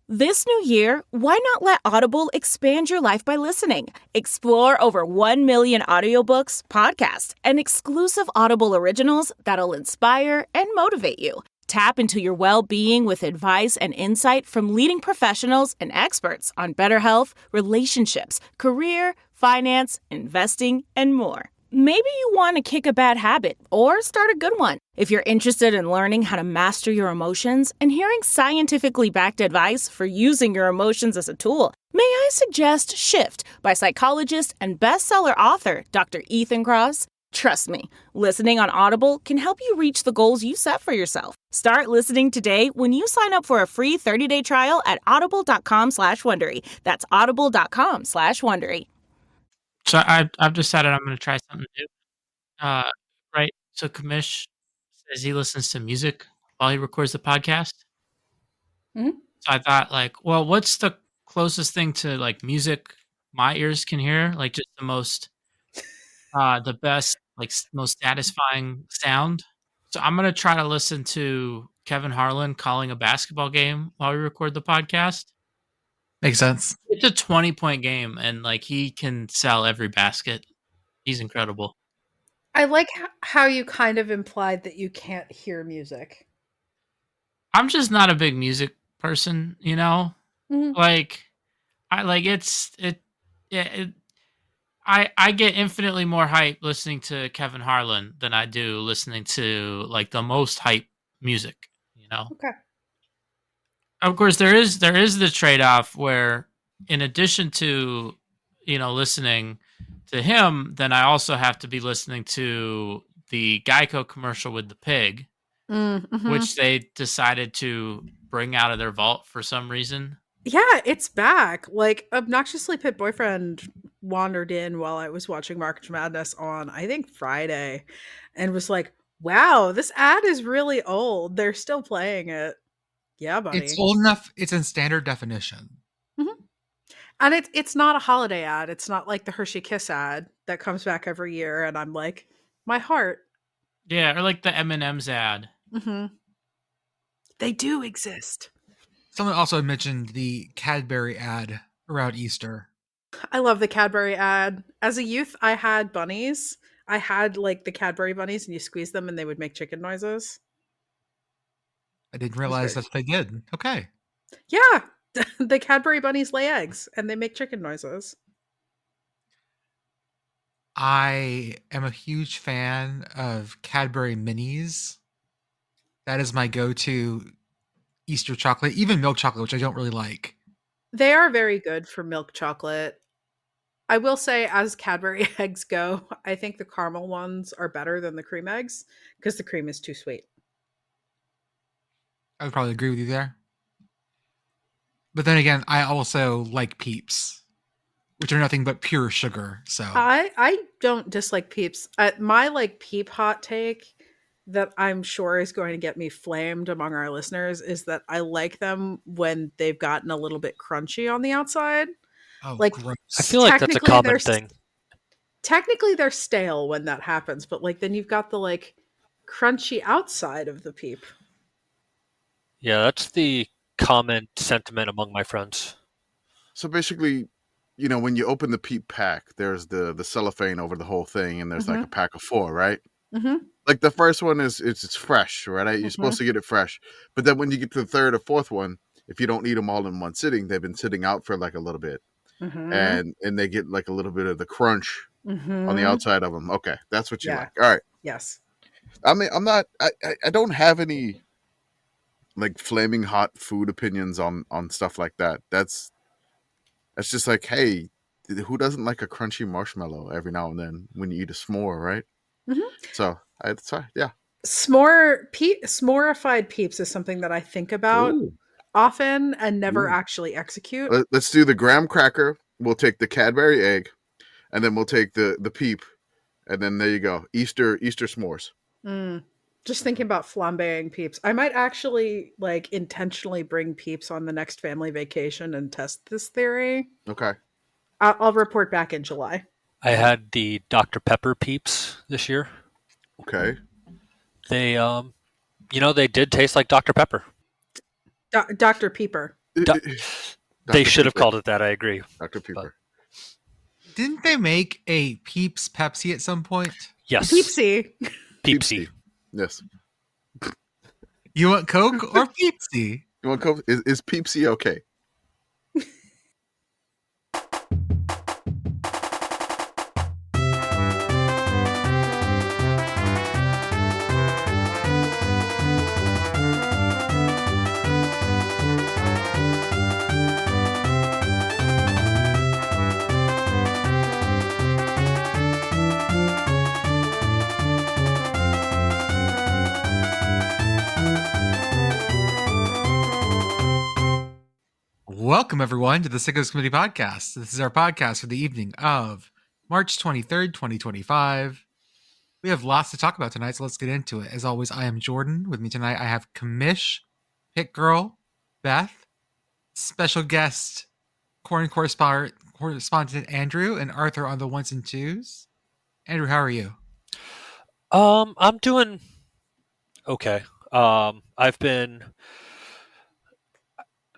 This new year, why not let Audible expand your life by listening? Explore over 1 million audiobooks, podcasts, and exclusive Audible originals that'll inspire and motivate you. Tap into your well-being with advice and insight from leading professionals and experts on better health, relationships, career, finance, investing, and more. Maybe you want to kick a bad habit or start a good one. If you're interested in learning how to master your emotions and hearing scientifically backed advice for using your emotions as a tool, may I suggest Shift by psychologist and bestseller author Dr. Ethan Cross? Trust me, listening on Audible can help you reach the goals you set for yourself. Start listening today when you sign up for a free 30-day trial at audible.com/Wondery. That's audible.com/Wondery. So I've decided I'm going to try something new. Right. So Commish says he listens to music while he records the podcast. Mm-hmm. So I thought, like, well, what's the closest thing to like music my ears can hear? Like, just the best, like, most satisfying sound. So I'm gonna try to listen to Kevin Harlan calling a basketball game while we record the podcast. Makes sense. It's a 20-point game, and like he can sell every basket. He's incredible. I like how you kind of implied that you can't hear music. I'm just not a big music person, you know. Mm-hmm. Like, I get infinitely more hype listening to Kevin Harlan than I do listening to like the most hype music, you know. Okay. Of course, there is the trade-off where, in addition to, listening to him, then I also have to be listening to the GEICO commercial with the pig, Mm-hmm. which they decided to bring out of their vault for some reason. Yeah, it's back. Like, Obnoxiously Pitt Boyfriend wandered in while I was watching March Madness on, I think, Friday, and was like, wow, this ad is really old. They're still playing it. Yeah, buddy. It's old enough. It's in standard definition. Mm-hmm. And it's not a holiday ad. It's not like the Hershey Kiss ad that comes back every year, and I'm like, my heart. Yeah, or like the M&M's ad. Mm-hmm. They do exist. Someone also mentioned the Cadbury ad around Easter. I love the Cadbury ad. As a youth, I had bunnies. I had like the Cadbury bunnies, and you squeeze them and they would make chicken noises. I didn't realize that they did. Okay. Yeah. The Cadbury bunnies lay eggs and they make chicken noises. I am a huge fan of Cadbury Minis. That is my go-to Easter chocolate, even milk chocolate, which I don't really like. They are very good for milk chocolate. I will say, as Cadbury eggs go, I think the caramel ones are better than the cream eggs because the cream is too sweet. I would probably agree with you there. But then again, I also like Peeps, which are nothing but pure sugar. So I don't dislike Peeps. My like Peep hot take that I'm sure is going to get me flamed among our listeners is that I like them when they've gotten a little bit crunchy on the outside. Oh, like, gross. I feel like that's a common thing. Technically, they're stale when that happens, but like then you've got the like crunchy outside of the Peep. Yeah, that's the common sentiment among my friends. So basically, when you open the Peep pack, there's the cellophane over the whole thing, and there's like a pack of 4, right? Mm-hmm. Like the first one it's fresh, right? You're supposed to get it fresh, but then when you get to the third or fourth one, if you don't eat them all in one sitting, they've been sitting out for like a little bit, and they get like a little bit of the crunch on the outside of them. Okay, that's what you like. All right. Yes. I mean, I don't have any like flaming hot food opinions on stuff like that. That's just like, hey, who doesn't like a crunchy marshmallow every now and then when you eat a s'more, right? Mm-hmm. So yeah. S'morified Peeps is something that I think about often and never actually execute. Let's do the graham cracker. We'll take the Cadbury egg, and then we'll take the Peep, and then there you go. Easter s'mores. Just thinking about flambeing Peeps. I might actually like intentionally bring Peeps on the next family vacation and test this theory. Okay. I'll report back in July. I had the Dr. Pepper Peeps this year. Okay. They, they did taste like Dr. Pepper. Dr. Peeper. They should have Pieper. called it that. I agree. Dr. Pieper. Didn't they make a Peeps Pepsi at some point? Yes. Peepsy. Peepsy. Yes. You want Coke or Peepsy? You want Coke? Is Peepsy okay? Welcome, everyone, to the Sickos Committee Podcast. This is our podcast for the evening of March 23rd, 2025. We have lots to talk about tonight, so let's get into it. As always, I am Jordan. With me tonight, I have Commish, Pitt Girl, Beth, special guest, correspondent Andrew, and Arthur on the ones and twos. Andrew, how are you? I'm doing okay. I've been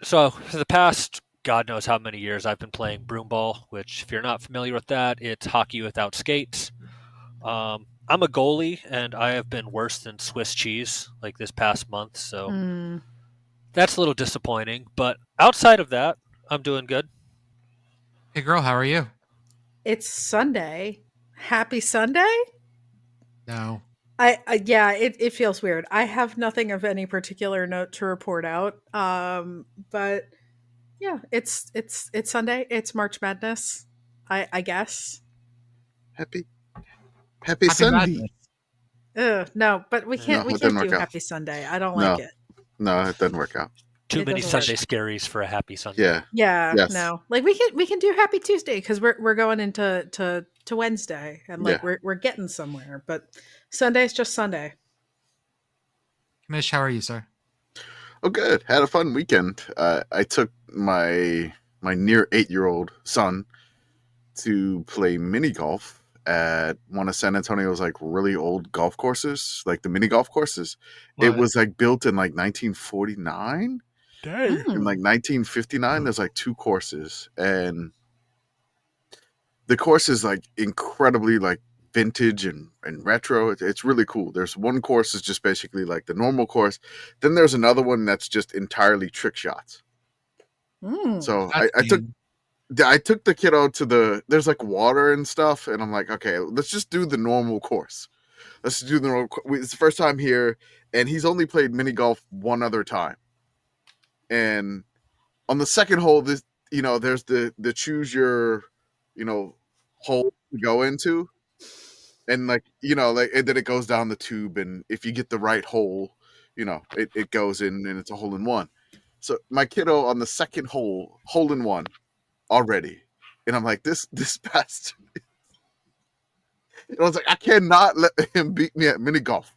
for the past God knows how many years I've been playing broomball, which if you're not familiar with that, it's hockey without skates. I'm a goalie, and I have been worse than Swiss cheese like this past month, so that's a little disappointing. But outside of that, I'm doing good. Hey, girl, how are you? It's Sunday. Happy Sunday? No. Yeah, it feels weird. I have nothing of any particular note to report out. But yeah, it's Sunday. It's March Madness. I guess. Happy Sunday. Madness. No, but we can't No, it doesn't do work out. Happy Sunday. I don't like it. No, it doesn't work out. Too It many doesn't Sunday work. scaries for a happy Sunday. Yeah. Yeah, Yes. no. Like we can do Happy Tuesday because we're going into to Wednesday and like we're getting somewhere. But Sunday's just Sunday. Commish, how are you, sir? Oh, good. Had a fun weekend. I took my near 8-year-old son to play mini golf at one of San Antonio's like really old golf courses, like the mini golf courses. Love It was like built in like 1949. Dang. In like 1959, there's like 2 courses, and the course is like incredibly like vintage and retro. It's really cool. There's one course is just basically like the normal course. Then there's another one that's just entirely trick shots. So I took the kiddo to there's like water and stuff, and I'm like, okay, let's just do the normal course. Let's do the normal. It's the first time here, and he's only played mini golf one other time. And on the second hole, there's the choose your, hole to go into, and and then it goes down the tube, and if you get the right hole, it goes in, and it's a hole in one. So my kiddo on the second hole in one already, and I'm like, this bastard. And I was like, I cannot let him beat me at mini golf.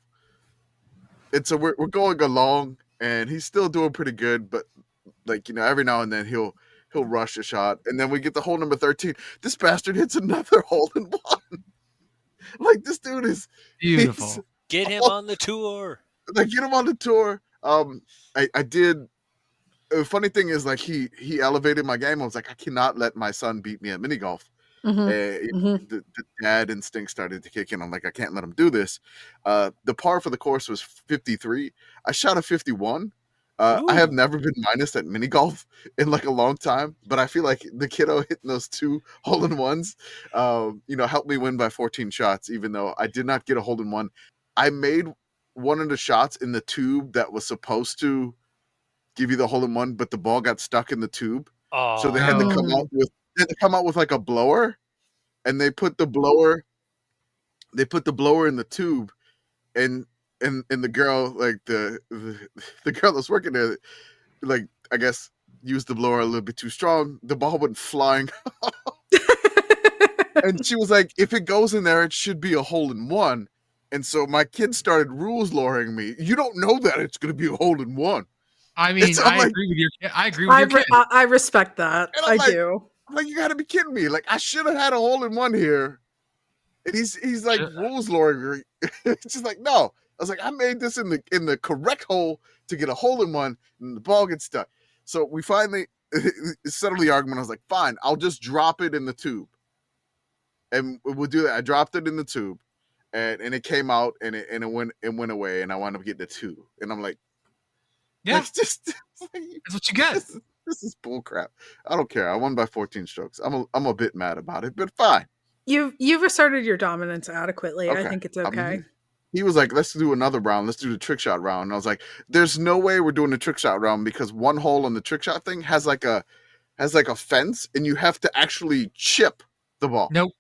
And so we're going along, and he's still doing pretty good, but every now and then he'll rush a shot, and then we get the hole number 13. This bastard hits another hole in one. Like, this dude is beautiful. Get him on the tour. Get him on the tour. I did. The funny thing is, like, he elevated my game. I was like, I cannot let my son beat me at mini golf. The dad instinct started to kick in. I'm like, I can't let him do this. The par for the course was 53. I shot a 51. I have never been minus at mini golf in like a long time, but I feel like the kiddo hitting those 2 hole-in-ones, helped me win by 14 shots, even though I did not get a hole-in-one. I made one of the shots in the tube that was supposed to give you the hole-in-one, but the ball got stuck in the tube. So they had to come out with like a blower, and they put the blower in the tube, and the girl, like the girl that's working there, like, I guess used the blower a little bit too strong. The ball went flying. And she was like, if it goes in there, it should be a hole-in-one. And so my kid started rules lawyering me. You don't know that it's going to be a hole-in-one. I mean, I agree with your kid. I agree with your kid. I respect that. I do. I'm like, you got to be kidding me. Like, I should have had a hole-in-one here. And he's like rules lawyering. It's just like, no. I was like, I made this in the correct hole to get a hole-in-one, and the ball gets stuck. So we finally settled the argument. I was like, fine, I'll just drop it in the tube. And we'll do that. I dropped it in the tube and it came out and it went away and I wound up getting a 2. And I'm like, Yeah, it's just that's what you get. this is bull crap. I don't care. I won by 14 strokes. I'm a bit mad about it, but fine. You've asserted your dominance adequately. I think it's okay. I mean, he was like, let's do another round. Let's do the trick shot round. And I was like, there's no way we're doing the trick shot round because one hole on the trick shot thing has like a fence and you have to actually chip the ball. Nope.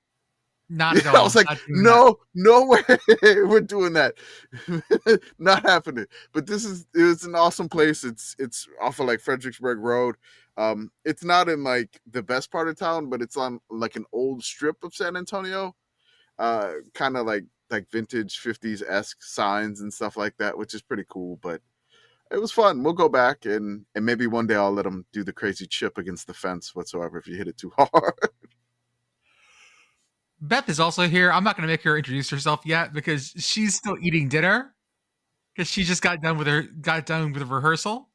Not at all. I was like, no way we're doing that. Not happening. But it's an awesome place. It's off of like Fredericksburg Road. It's not in like the best part of town, but it's on like an old strip of San Antonio. Kind of like vintage 50s-esque signs and stuff like that, which is pretty cool. But it was fun. We'll go back and maybe one day I'll let them do the crazy chip against the fence whatsoever if you hit it too hard. Beth is also here. I'm not going to make her introduce herself yet because she's still eating dinner because she just got done with rehearsal.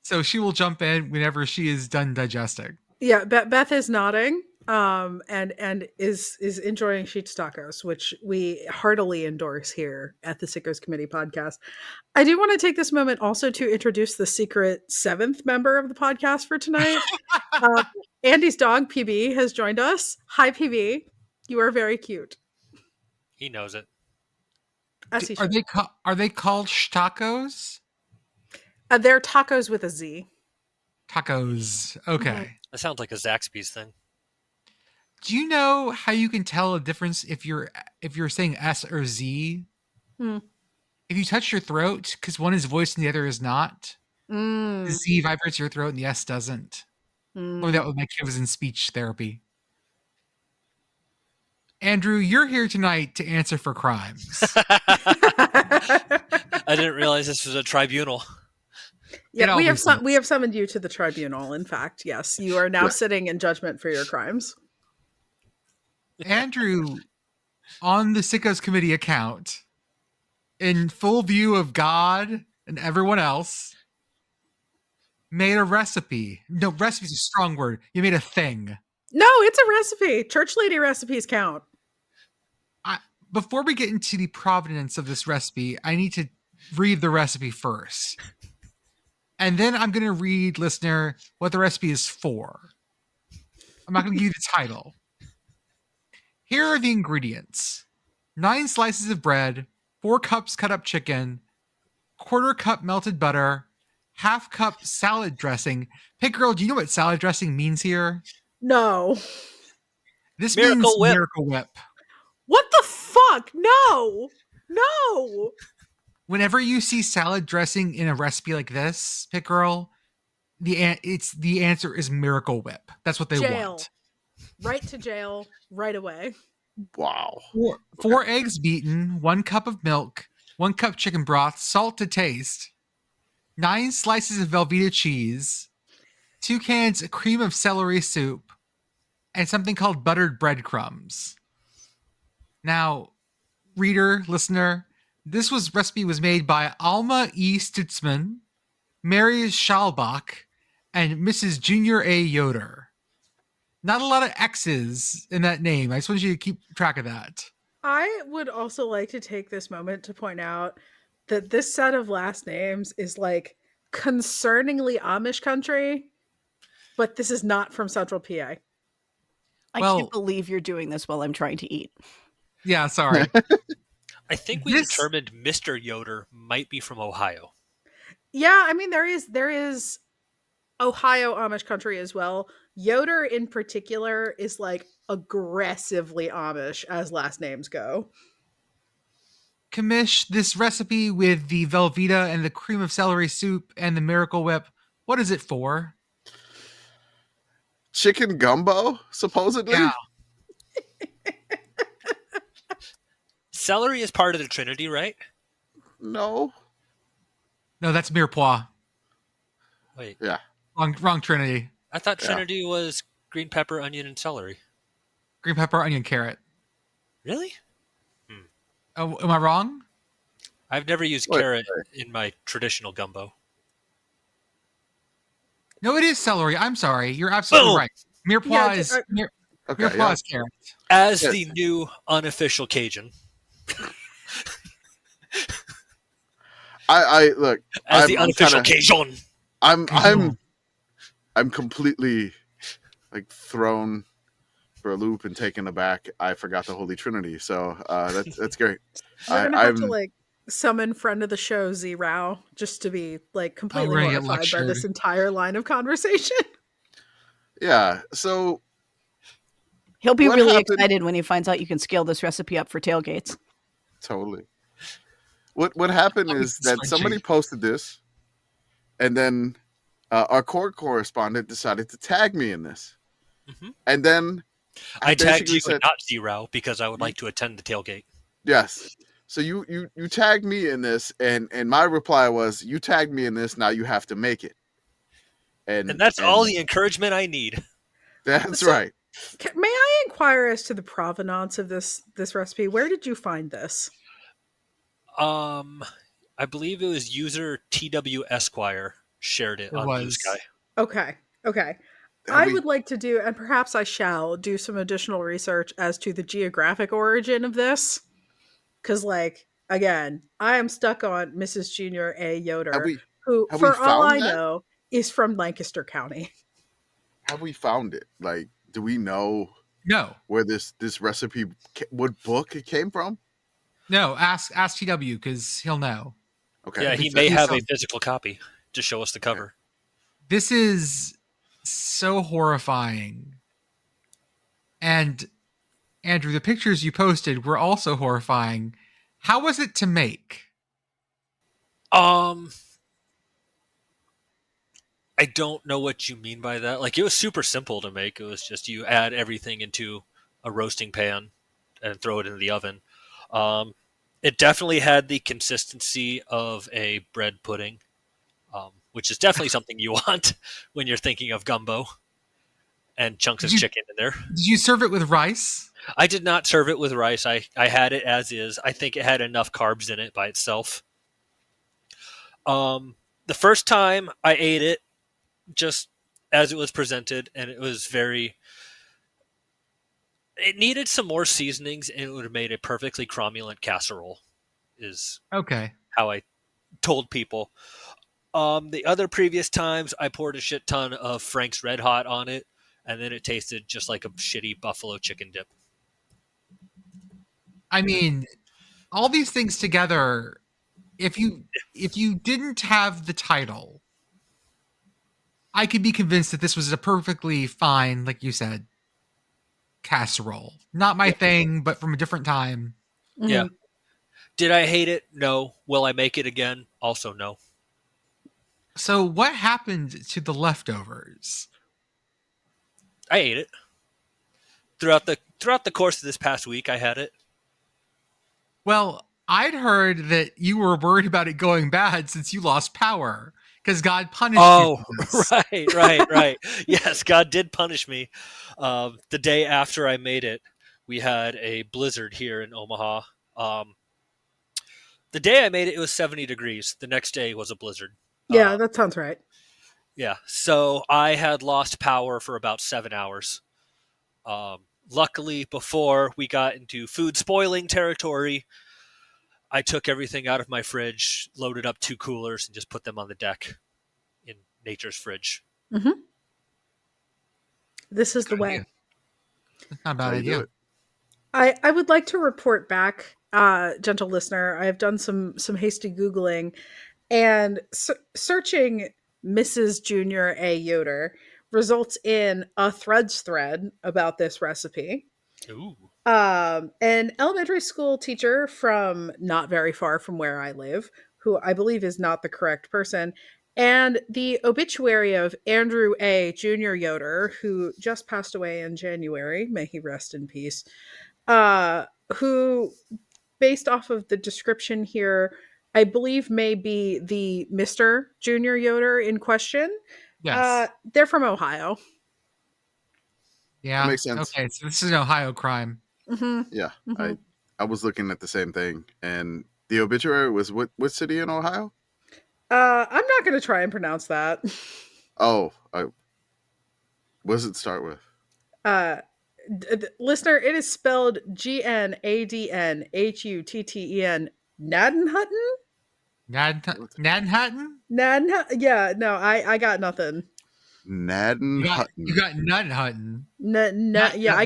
So she will jump in whenever she is done digesting. Yeah, Beth is nodding and is enjoying sheets tacos, which we heartily endorse here at the Sickos Committee podcast. I do want to take this moment also to introduce the secret 7th member of the podcast for tonight. Andy's dog, PB, has joined us. Hi, PB. You are very cute. He knows it. Are they called tacos? They're tacos with a Z. Tacos. Okay. Mm-hmm. That sounds like a Zaxby's thing. Do you know how you can tell a difference if you're saying S or Z? If you touch your throat, because one is voiced and the other is not. The Z vibrates your throat and the S doesn't. Or that would make it was in speech therapy. Andrew, you're here tonight to answer for crimes. I didn't realize this was a tribunal. Yeah, we have summoned you to the tribunal. In fact, yes, you are now sitting in judgment for your crimes. Andrew, on the Sickos Committee account, in full view of God and everyone else, made a recipe. No, recipe is a strong word. You made a thing. No, it's a recipe. Church lady recipes count. Before we get into the provenance of this recipe, I need to read the recipe first. And then I'm going to read, listener, what the recipe is for. I'm not going to give you the title. Here are the ingredients. 9 slices of bread, 4 cups cut up chicken, 1/4 cup melted butter, 1/2 cup salad dressing. Pitt Girl, do you know what salad dressing means here? No. This Miracle means Whip. Miracle Whip. What the fuck? No. No. Whenever you see salad dressing in a recipe like this, Pitt Girl, the answer is Miracle Whip. That's what they want. Right to jail, right away. Wow. 4 eggs beaten, 1 cup of milk, 1 cup chicken broth, salt to taste, 9 slices of Velveeta cheese, 2 cans of cream of celery soup, and something called buttered breadcrumbs. Now, reader, listener, this recipe was made by Alma E. Stutzman, Mary Schalbach, and Mrs. Junior A. Yoder. Not a lot of X's in that name. I just want you to keep track of that. I would also like to take this moment to point out that this set of last names is like concerningly Amish country, but this is not from Central PA. I can't believe you're doing this while I'm trying to eat. Yeah, sorry. I think we determined Mr. Yoder might be from Ohio. Yeah, I mean there is Ohio Amish country as well. Yoder in particular is like aggressively Amish as last names go. Commish, this recipe with the Velveeta and the cream of celery soup and the Miracle Whip, what is it for? Chicken gumbo, supposedly? Yeah. Celery is part of the Trinity, right? No, that's mirepoix. Wait. Yeah. Wrong Trinity. I thought Trinity was green pepper, onion, and celery. Green pepper, onion, carrot. Really? Oh, am I wrong? I've never used carrot in my traditional gumbo. No, it is celery. I'm sorry. You're absolutely Boom! right. Mirepoix is Okay, mirepoix is carrot. As Yes. the new unofficial Cajun. I look. As the I'm unofficial kinda- Cajun. I'm completely like thrown for a loop and taken aback. I forgot the Holy Trinity, so that's great. We're gonna have to I'm like summon friend of the show Z Rao just to be like completely we're gonna get horrified by lectured. this entire line of conversation. yeah. So He'll be What really happened- excited when he finds out you can scale this recipe up for tailgates. totally. What happened I'll be is that spreadsheet. somebody posted this, and then our core correspondent decided to tag me in this, Mhm. and then I tagged basically you said, and not Zero because I would like to attend the tailgate. yes. So you tagged me in this, and my reply was, you tagged me in this, now you have to make it. And that's all the encouragement I need. That's So- right. May I inquire as to the provenance of this recipe? Where did you find this? I believe it was user TW Esquire shared it on Blue Sky. Okay. I would like to do, and perhaps I shall do some additional research as to the geographic origin of this. Because, like, again, I am stuck on Mrs. Junior A. Yoder, who, have we for all found I that? know, is from Lancaster County. Have we found it? Like, do we know No. where this recipe, what book it came from? No, ask TW because he'll know. Okay. Yeah, he may have a physical copy to show us the cover. This is so horrifying. And Andrew, the pictures you posted were also horrifying. How was it to make? I don't know what you mean by that. Like, it was super simple to make. It was just you add everything into a roasting pan and throw it in the oven. It definitely had the consistency of a bread pudding, which is definitely something you want when you're thinking of gumbo and chunks of chicken in there. Did you serve it with rice? I did not serve it with rice. I had it as is. I think it had enough carbs in it by itself. The first time I ate it, just as it was presented, and it was very... It needed some more seasonings, and it would have made a perfectly cromulent casserole, is Okay. how I told people. The other previous times, I poured a shit ton of Frank's Red Hot on it, and then it tasted just like a shitty buffalo chicken dip. I mean, all these things together, if you didn't have the title, I could be convinced that this was a perfectly fine, like you said, casserole. Not my thing, but from a different time. Yeah. Did I hate it? No. Will I make it again? Also no. So what happened to the leftovers? I ate it. Throughout the course of this past week, I had it. Well, I'd heard that you were worried about it going bad since you lost power because God punished you for this. Right. Yes, God did punish me. The day after I made it, we had a blizzard here in Omaha. The day I made it, it was 70 degrees. The next day was a blizzard. Yeah, that sounds right. Yeah, so I had lost power for about 7 hours. Luckily, before we got into food spoiling territory, I took everything out of my fridge, loaded up 2 coolers, and just put them on the deck in nature's fridge. Mm-hmm. This is the way. Idea. Not a bad idea. I would like to report back, gentle listener. I have done some hasty Googling, and searching Mrs. Junior A. Yoder results in a Threads thread about this recipe. Ooh. An elementary school teacher from not very far from where I live, who I believe is not the correct person, and the obituary of Andrew A. Junior Yoder, who just passed away in January, may he rest in peace, who, based off of the description here, I believe may be the Mr. Junior Yoder in question. Yes. They're from Ohio. Yeah. That makes sense. Okay, so this is an Ohio crime. Mm-hmm. Yeah, Mm-hmm. I was looking at the same thing, and the obituary was what city in Ohio? I'm not going to try and pronounce that. Oh, what does it start with? Listener, it is spelled GNADNHUTTEN. Nadenhutton? Nadhutton? Yeah, no, I got nothing. Nadden Hutton. You got Nadhutton. Yeah,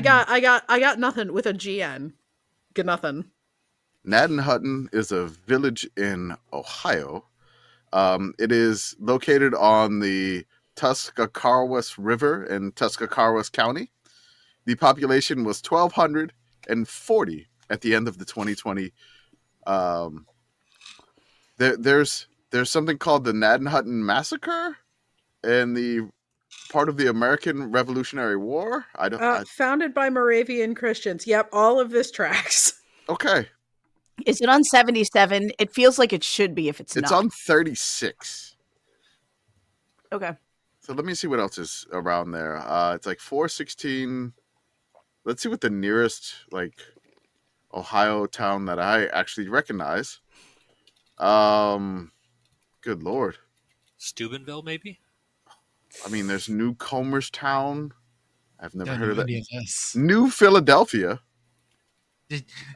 I got nothing with a GN. Get nothing. Nadden Hutton is a village in Ohio. It is located on the Tuscarawas River in Tuscarawas County. The population was 1,240 at the end of the 2020. There's something called the Nadden Hutton Massacre in the part of the American Revolutionary War. Founded by Moravian Christians. Yep, all of this tracks. Okay. Is it on 77? It feels like it should be if it's not. It's on 36. Okay. So let me see what else is around there. It's like 416. Let's see what the nearest Ohio town that I actually recognize. Good Lord. Steubenville, maybe? I mean, there's New Comerstown. I've never heard of that. This. New Philadelphia.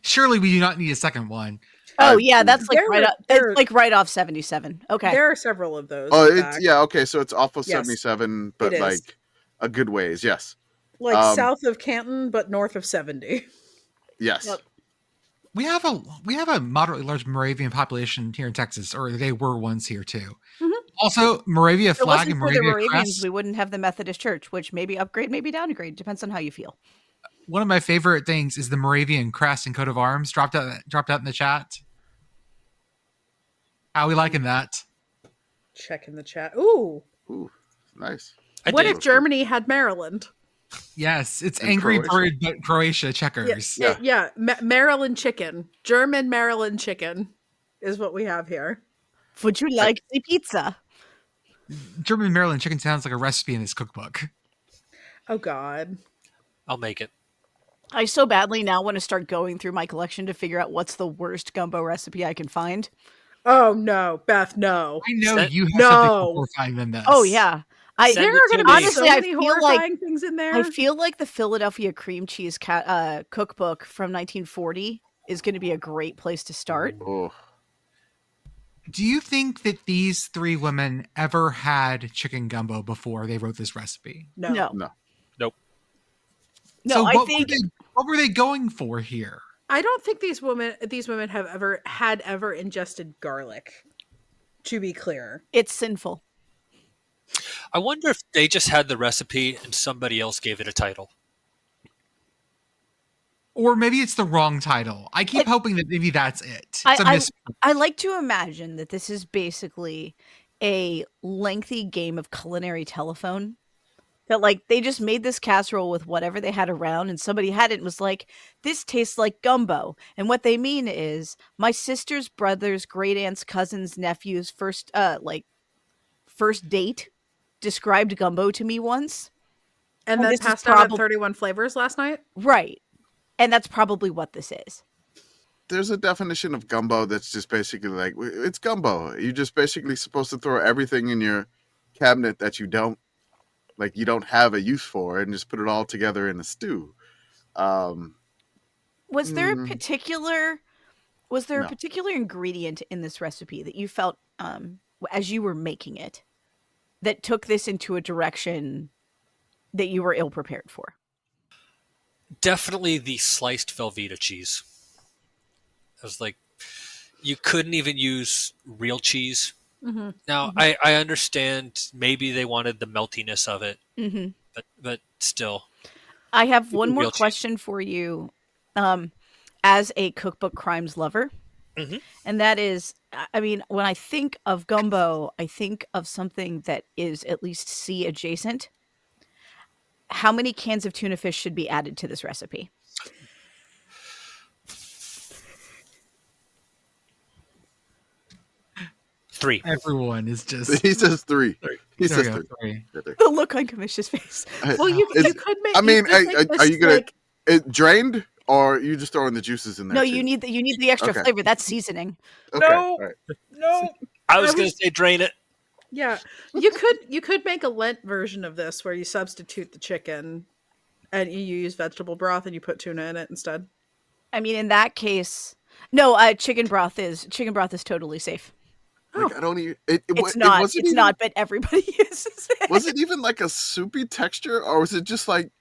Surely we do not need a second one. Oh yeah, that's like There- right off 77. Okay. There are several of those. Oh, in it's fact. okay. So it's off of Yes, 77, but it is. like a good ways. Yes, South of Canton, but north of 70. yes. Yep. We have a moderately large Moravian population here in Texas, or they were once here too. Mhm. Also, Moravia If it flag wasn't and for the Moravia Moravians, crest. we wouldn't have the Methodist Church, which maybe upgrade, maybe downgrade, depends on how you feel. One of my favorite things is the Moravian crest and coat of arms dropped out in the chat. How we liking that? Check in the chat. Ooh. Ooh, nice. What if Germany had Maryland? Yes, it's And Angry Croatia. Bird, but Croatia checkers. Yeah. Maryland chicken. German Maryland chicken is what we have here. Would you like the pizza? German Maryland chicken sounds like a recipe in this cookbook. Oh, God. I'll make it. I so badly now want to start going through my collection to figure out what's the worst gumbo recipe I can find. Oh, no. Beth, no. I know you have No. something more horrifying than this. Oh yeah. Send There it are to going to me. be Honestly, so I many feel horrifying things in there. I feel like the Philadelphia cream cheese cookbook from 1940 is going to be a great place to start. Oh, Do you think that these three women ever had chicken gumbo before they wrote this recipe? No. no. Nope. No, So I what think what were they going for here? I don't think these women have ever ingested garlic. To be clear. it's sinful. I wonder if they just had the recipe and somebody else gave it a title. Or maybe it's the wrong title. I keep hoping that maybe that's it. It's I like to imagine that this is basically a lengthy game of culinary telephone. That like they just made this casserole with whatever they had around, and somebody had it and was like, "This tastes like gumbo." And what they mean is my sister's brother's great aunt's cousin's nephew's first date described gumbo to me once. And then this is passed out at 31 flavors last night? Right. And that's probably what this is. There's a definition of gumbo that's just basically like, it's gumbo. You're just basically supposed to throw everything in your cabinet that you don't have a use for and just put it all together in a stew. Was there a particular No. ingredient in this recipe that you felt as you were making it that took this into a direction that you were ill prepared for? Definitely the sliced Velveeta cheese. I was like, you couldn't even use real cheese. Mm-hmm. Now, I understand maybe they wanted the meltiness of it, Mm-hmm. but still. I have one more Real cheese. question for you as a cookbook crimes lover. Mhm. And that is, I mean, when I think of gumbo, I think of something that is at least sea adjacent. How many cans of tuna fish should be added to this recipe? Three. Everyone is just. He says three. He There we says go, three. three. Right there. The look on Commish's face. Well, you Is- could make. I mean, you could make are this, you gonna like, it drained or you just throwing the juices in there? No, too? you need the extra Okay. flavor. That's seasoning. Okay. No. all right. No. I was I going was- to say drain it. Yeah, you could make a Lent version of this where you substitute the chicken and you use vegetable broth and you put tuna in it instead. I mean, in that case, no. Chicken broth is totally safe. Like, I don't even. It's not. wasn't It's even, not, but everybody uses it. Was it even like a soupy texture, or was it just like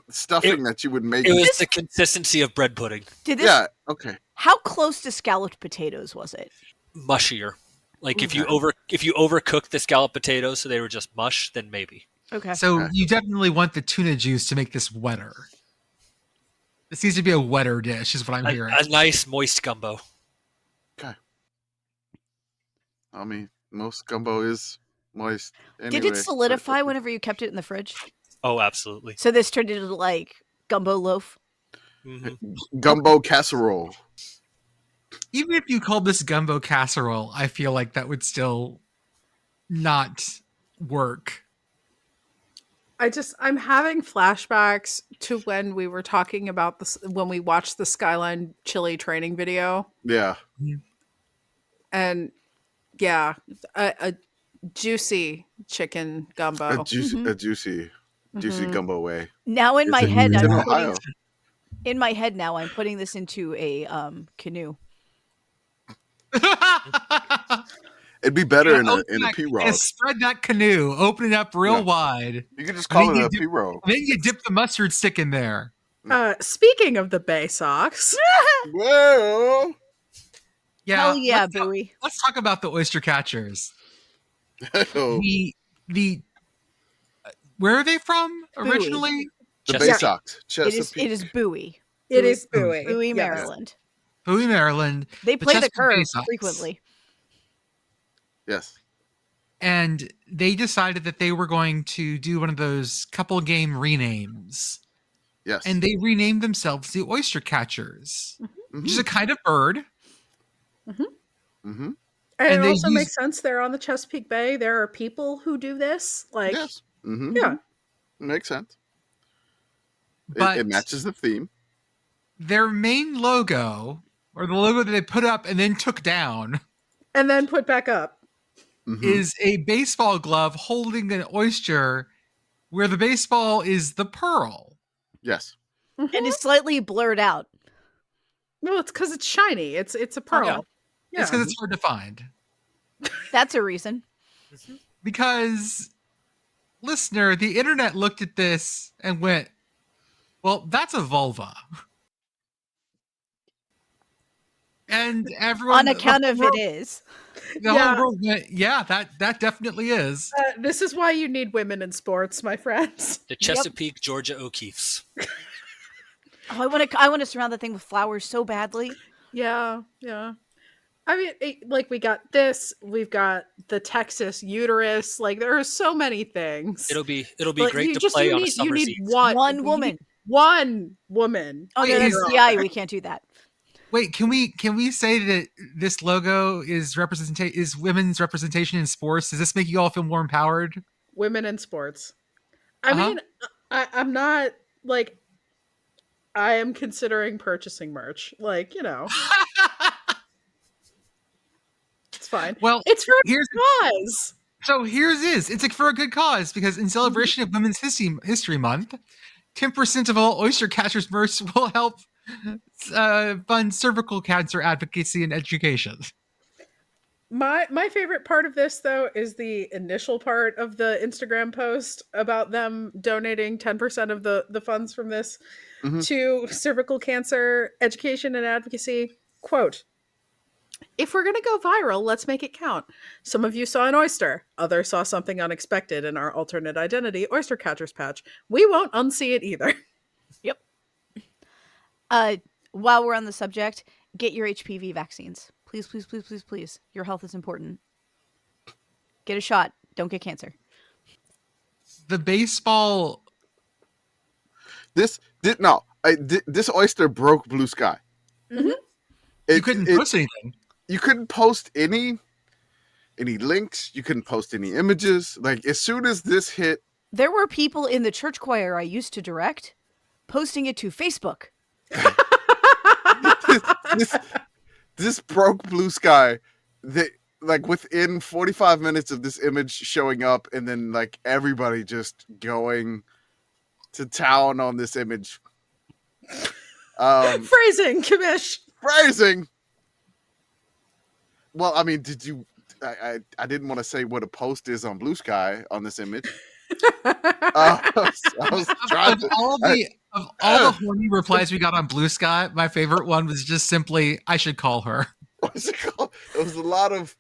stuffing that you would make? It was the consistency of bread pudding. Did this? Yeah. Okay. How close to scalloped potatoes was it? Mushier. Like if you overcooked the scalloped potatoes so they were just mush, then maybe. Okay. So you definitely want the tuna juice to make this wetter. This needs to be a wetter dish, is what I'm hearing. A nice moist gumbo. Okay. I mean, most gumbo is moist. Anyway, Did it solidify whenever you kept it in the fridge? Oh, absolutely. So this turned into like gumbo loaf? Mm-hmm. Gumbo casserole. Even if you called this gumbo casserole, I feel like that would still not work. I'm having flashbacks to when we were talking about this, when we watched the Skyline chili training video. Yeah. And yeah, a juicy chicken gumbo. A juicy gumbo way. Now in my It's head, in Ohio. I'm putting this into a canoe. It'd be better in a pirogue. Spread that canoe, open it up real wide. You could just call it a pirogue. Then you dip the mustard stick in there. Speaking of the Bay Sox, Well, Yeah, Hell yeah, Bowie. let's talk about the Oyster Catchers. the Where are they from Bowie. originally? Bay Sox. It is Bowie. it is Bowie. Bowie, Yes. Maryland. Bowie, Maryland. They play the Chesapeake Bay curve Sox. frequently. Yes. And they decided that they were going to do one of those couple game renames. Yes. And they renamed themselves the Oyster Catchers, Mm-hmm. which is a kind of bird. Mm-hmm. And And it they also use- makes sense. They're on the Chesapeake Bay. There are people who do this. Like, Yes. Mm-hmm. yeah. Makes sense. But It matches the theme. their main logo, or the logo that they put up and then took down, And then put back up. Mhm. is a baseball glove holding an oyster where the baseball is the pearl. Yes. And it's slightly blurred out. Well, it's because it's shiny. It's a pearl. Yeah. It's because it's hard to find. That's a reason. Because, listener, the internet looked at this and went, well, that's a vulva. And everyone... On account of it is. The whole world went, yeah, that definitely is. This is why you need women in sports, my friends. The Chesapeake, Georgia O'Keeffes. Oh, I want to surround the thing with flowers so badly. Yeah, yeah. I mean, like we got this. We've got the Texas uterus. Like there are so many things. It'll be But great to play on a you summer need season. One you woman. need one woman. Oh, no, Wait, that's is- CI. We can't do that. Wait, can we say that this logo is women's representation in sports? Does this make you all feel more empowered? Women in sports. I Uh-huh. mean, I'm not like. I am considering purchasing merch. Like, you know, it's fine. Well, It's for here's cause. so here's is it's like for a good cause because in celebration of Women's History Month, 10% of all Oyster Catchers merch will help fund cervical cancer advocacy and education. My favorite part of this though is the initial part of the Instagram post about them donating 10% of the funds from this to cervical cancer education and advocacy. Quote, "If we're going to go viral, let's make it count. Some of you saw an oyster. Others saw something unexpected in our alternate identity Oyster Catchers patch. We won't unsee it either." Yep. While we're on the subject, get your HPV vaccines. Please, please, please, please, please. Your health is important. Get a shot. Don't get cancer. The baseball This oyster broke Blue Sky. Mhm. you couldn't post anything. You couldn't post any links. You couldn't post any images. Like as soon as this hit, There were people in the church choir I used to direct posting it to Facebook. this broke Blue Sky. like within 45 minutes of this image showing up, and then like everybody just going to town on this image. Phrasing, Commish. Phrasing. Well, I mean, did you? I didn't want to say what a post is on Blue Sky on this image. I was trying to. Of all the horny replies we got on Blue Sky, my favorite one was just simply, "I should call her." What's it called? It was a lot of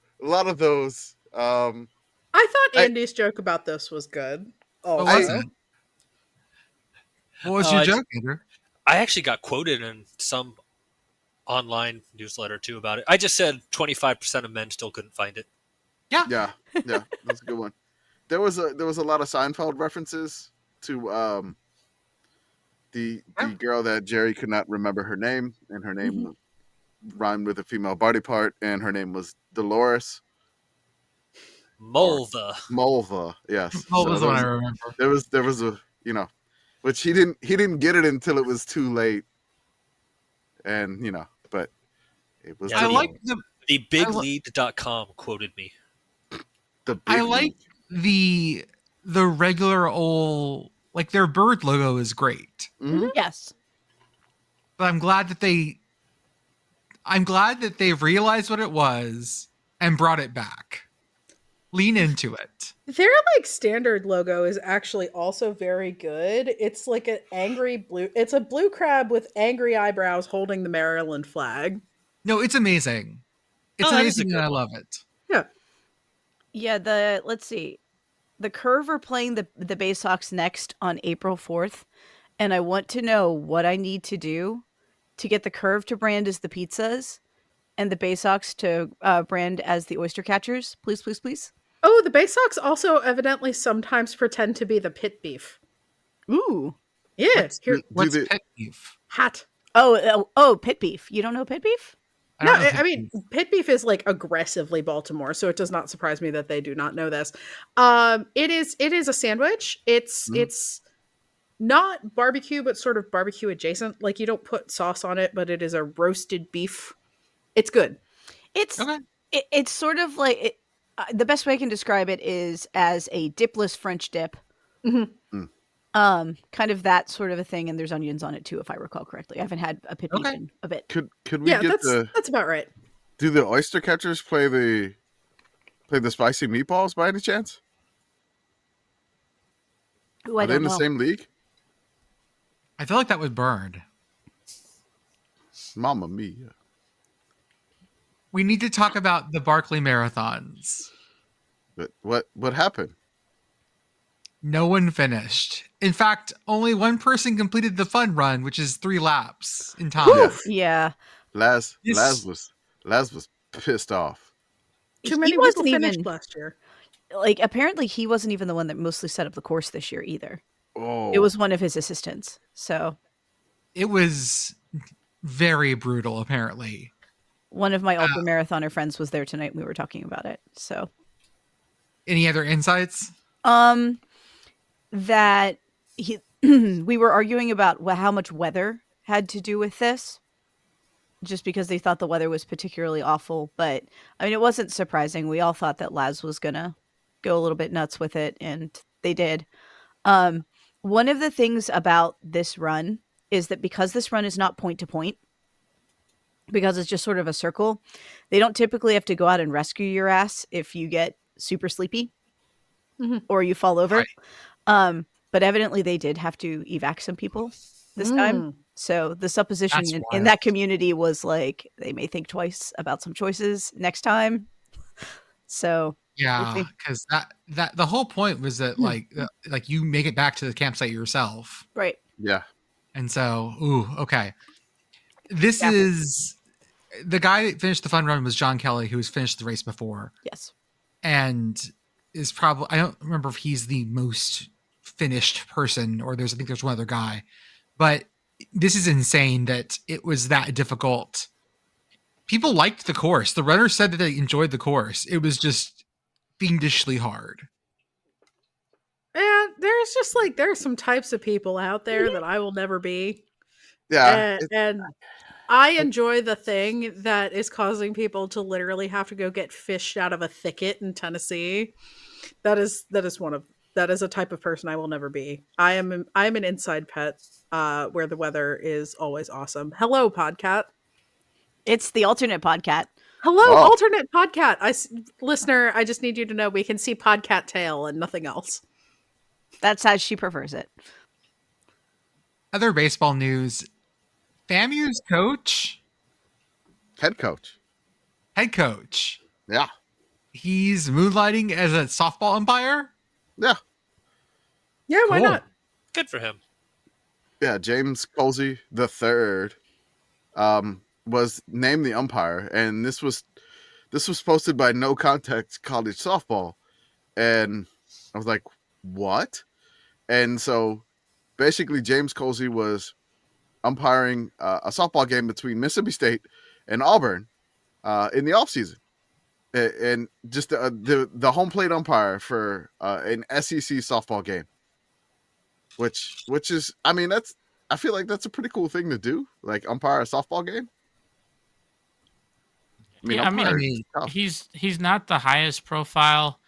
those. I thought Andy's joke about this was good. Oh, What was it? What was your joke, Andrew? I actually got quoted in some online newsletter too about it. I just said 25% of men still couldn't find it. Yeah, that's a good one. There was a lot of Seinfeld references to the girl that Jerry could not remember her name, and her name rhymed with a female body part, and her name was Dolores Mulva. Yes, Mulva's the one I remember. There was a which he didn't get it until it was too late, and but it was. I like the biglead.com quoted me. I like the regular old, like, their bird logo is great. Mm-hmm. Yes. But I'm glad that they realized what it was and brought it back. Lean into it. Their like standard logo is actually also very good. It's like an angry blue. It's a blue crab with angry eyebrows holding the Maryland flag. No, it's amazing. It's amazing, and I love it. Yeah. Let's see. The Curve are playing the Bay Sox next on April 4th, and I want to know what I need to do to get the Curve to brand as the pizzas and the Bay Sox to brand as the Oyster Catchers. Please, please, please. Oh, the Bay Sox also evidently sometimes pretend to be the pit beef. Ooh. Yeah. What's pit beef? Hat. Oh, pit beef. You don't know pit beef? No, I mean, pit beef is like aggressively Baltimore, so it does not surprise me that they do not know this. It is a sandwich. It's not barbecue, but sort of barbecue adjacent. Like, you don't put sauce on it, but it is a roasted beef. It's good. It's sort of like the best way I can describe it is as a dipless French dip. Mm-hmm. Kind of that sort of a thing, and there's onions on it too, if I recall correctly. I haven't had a pit beef in a bit. Could we get that's about right. Do the Oyster Catchers play the spicy meatballs by any chance? Ooh, Are they in the same league? I feel like that would burn. Mamma mia. We need to talk about the Barkley Marathons. But what happened? No one finished. In fact, only one person completed the fun run, which is 3 laps in time. Yeah. Laz was pissed off. Too many people finished last year. Like, apparently he wasn't even the one that mostly set up the course this year either. Oh. It was one of his assistants. So it was very brutal, apparently. One of my ultra marathoner friends was there tonight. We were talking about it. So any other insights? That we were arguing about how much weather had to do with this, just because they thought the weather was particularly awful. But I mean, it wasn't surprising. We all thought that Laz was gonna go a little bit nuts with it, and they did. One of the things about this run is that because this run is not point to point, because it's just sort of a circle, they don't typically have to go out and rescue your ass if you get super sleepy or you fall over. Right. But evidently they did have to evac some people this time. So the supposition in that community was like, they may think twice about some choices next time. So yeah, because that the whole point was that like you make it back to the campsite yourself. Right. Yeah. And so, okay. This is the guy that finished the fun run was John Kelly, who has finished the race before. Yes. And is probably, I don't remember if he's the most finished person or I think there's one other guy, but this is insane that it was that difficult. People liked the course. The runners said that they enjoyed the course. It was just fiendishly hard. And there's just like, there's some types of people out there that I will never be. Yeah. And I enjoy the thing that is causing people to literally have to go get fished out of a thicket in Tennessee. That is a type of person I will never be. I am an inside pet where the weather is always awesome. Hello, Podcat. It's the alternate podcat. Hello, Oh. alternate Podcat. Listener, I just need you to know we can see Podcat tail and nothing else. That's how she prefers it. Other baseball news. FAMU's Head coach. head coach, Yeah. he's moonlighting as a softball umpire. Yeah. Yeah, why Cool. not? Good for him. Yeah. James Colsey the third was named the umpire, and this was posted by No Context College Softball, and I was like, what? And so basically James Colsey was umpiring a softball game between Mississippi State and Auburn in the offseason. And just the home plate umpire for an SEC softball game, which is, I mean, I feel like that's a pretty cool thing to do, like umpire a softball game. Yeah, tough. he's not the highest profile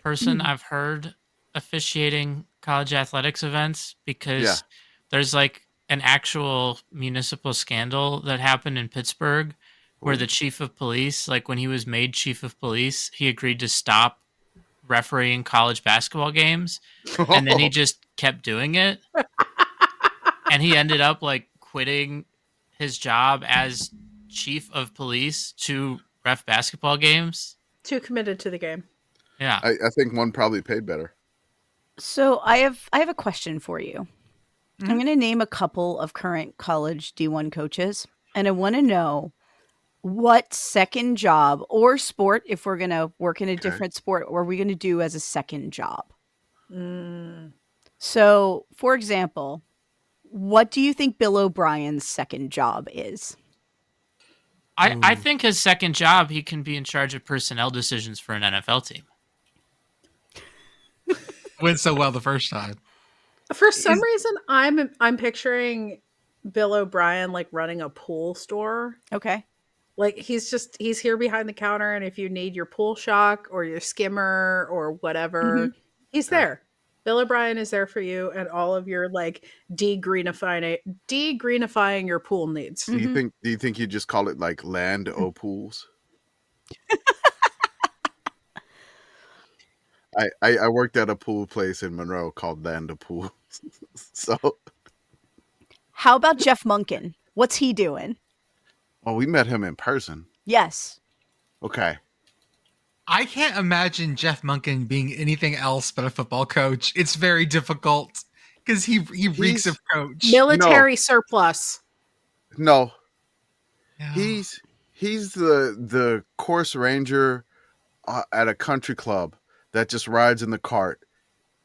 person I've heard officiating college athletics events, because there's like an actual municipal scandal that happened in Pittsburgh where the chief of police, like when he was made chief of police, he agreed to stop refereeing college basketball games, and then he just kept doing it. And he ended up like quitting his job as chief of police to ref basketball games. Too committed to the game. Yeah. I think one probably paid better. So I have a question for you. I'm going to name a couple of current college D1 coaches, and I want to know what second job or sport, if we're going to work in a different sport, what are we going to do as a second job? So, for example, what do you think Bill O'Brien's second job is? I think his second job, he can be in charge of personnel decisions for an NFL team. Went so well the first time. For some reason, I'm picturing Bill O'Brien like running a pool store. Okay. Like he's here behind the counter, and if you need your pool shock or your skimmer or whatever, he's there. Bill O'Brien is there for you and all of your like de-greenifying your pool needs. Do you think you just call it like Land O Pools? I worked at a pool place in Monroe called Land O Pools. So how about Jeff Munkin? What's he doing? well, we met him in person. Yes. Okay. I can't imagine Jeff Munkin being anything else but a football coach. It's very difficult because he reeks of coach. Military surplus. No. Yeah. He's the course ranger at a country club that just rides in the cart,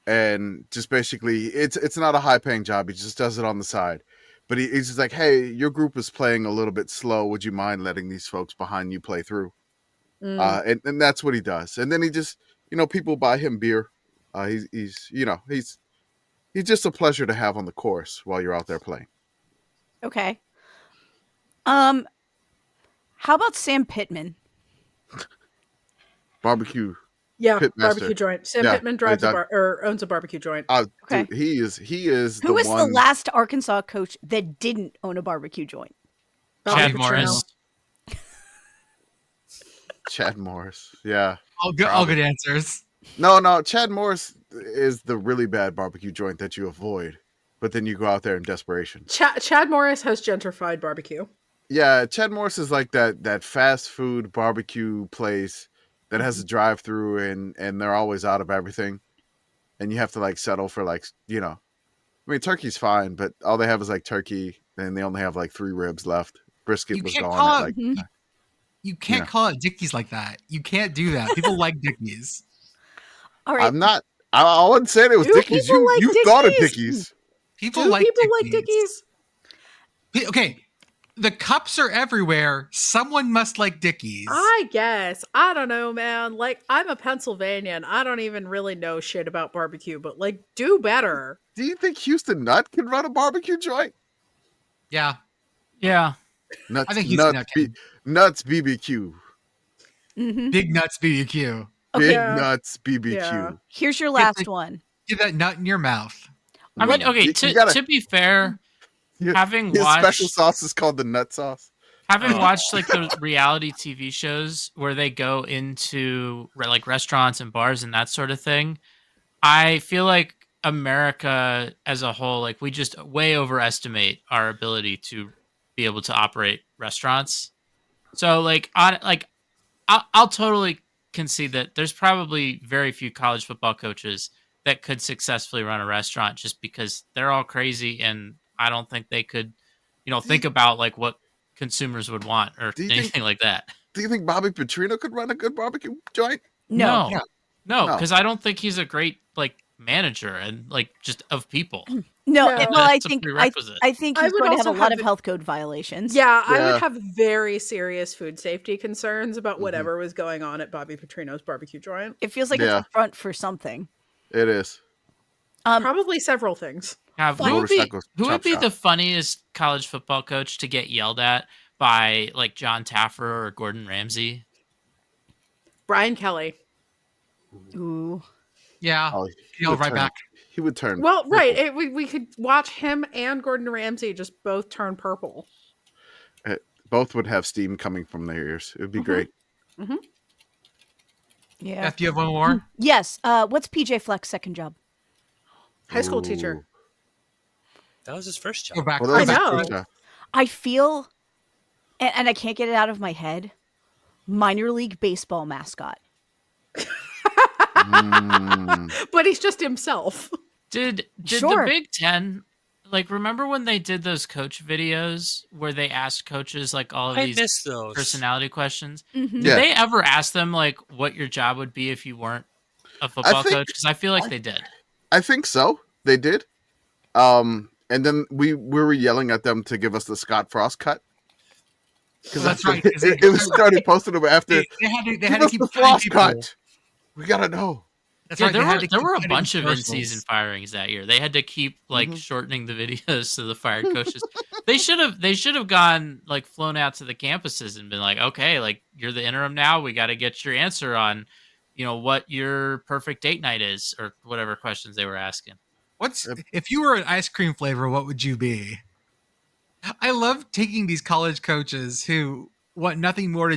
and just basically it's not a high paying job. He just does it on the side. But he's just like, hey, your group is playing a little bit slow. Would you mind letting these folks behind you play through? And that's what he does. And then he just, people buy him beer. He's just a pleasure to have on the course while you're out there playing. Okay. How about Sam Pittman? Barbecue. Yeah, Pitmaster. barbecue joint. Sam Pittman drives owns a barbecue joint. Okay. Dude, he is Who was the last Arkansas coach that didn't own a barbecue joint? Chad Morris. Chad Morris. Yeah. All good answers. No. Chad Morris is the really bad barbecue joint that you avoid, but then you go out there in desperation. Chad Morris has gentrified barbecue. Yeah, Chad Morris is like that fast food barbecue place that has a drive-through and they're always out of everything, and you have to like settle for like I mean, turkey's fine, but all they have is like turkey, and they only have like 3 ribs left. Brisket was gone. You can't call it Dickies like that. You can't do that. People like Dickies. All right. I'm not. I wouldn't say it was Dickies. You thought of Dickies. People like Dickies. Okay. The cups are everywhere. Someone must like Dickies. I guess. I don't know, man. Like, I'm a Pennsylvanian. I don't even really know shit about barbecue, but like, do better. Do you think Houston Nutt can run a barbecue joint? Yeah. Yeah. Nuts, I think he's the nut king. nuts BBQ. Mhm. Big nuts BBQ. Big Yeah. nuts BBQ. Yeah. Here's your Get last the- one. Get that nut in your mouth. I mean, okay. You gotta- To be fair, having his special watched sauce is called the nut sauce. having watched like the reality TV shows where they go into like restaurants and bars and that sort of thing, I feel like America as a whole, like we just way overestimate our ability to be able to operate restaurants. So like I'll totally concede that there's probably very few college football coaches that could successfully run a restaurant just because they're all crazy and I don't think they could, think about like what consumers would want or anything like that. Do you think Bobby Petrino could run a good barbecue joint? No, No. because I don't think he's a great like manager and like just of people. No, Yeah. well, I That's a think prerequisite. I think I he's would going to have a also lot have of health code violations. Yeah, I Yeah. would have very serious food safety concerns about whatever was going on at Bobby Petrino's barbecue joint. It feels like Yeah. it's a front for something. It is. Probably several things. Who would be, Motorcycles, who would chop be shop. the funniest college football coach to get yelled at by like John Taffer or Gordon Ramsay? Brian Kelly. Ooh. Yeah. Oh, He'll would right turn- back. He would turn. Well, right. purple. We could watch him and Gordon Ramsay just both turn purple. Both would have steam coming from their ears. It would be great. Yeah. Beth, do you have one more? Yes. What's PJ Fleck's second job? High school teacher. That was his first Go job. back. Well, that was I his know. first job. I feel, and I can't get it out of my head, minor league baseball mascot. But he's just himself. Did Sure. the Big Ten like remember when they did those coach videos where they asked coaches like all of I these missed those. personality questions? Mhm. Did Yeah. they ever ask them like what your job would be if you weren't a football think- coach? Because I feel like they did. I think so. They did. And then we were yelling at them to give us the Scott Frost cut. Because That's right, 'cause It was started posting them after. They had to Give keep us the cutting Frost people. cut. We gotta know. That's Yeah, right. they had to there keep were a cutting bunch of commercials. in-season firings that year. They had to keep like shortening the videos to the fired coaches. They should have gone like flown out to the campuses and been like, okay, like you're the interim now. We got to get your answer on, what your perfect date night is or whatever questions they were asking. If you were an ice cream flavor, what would you be? I love taking these college coaches who want nothing more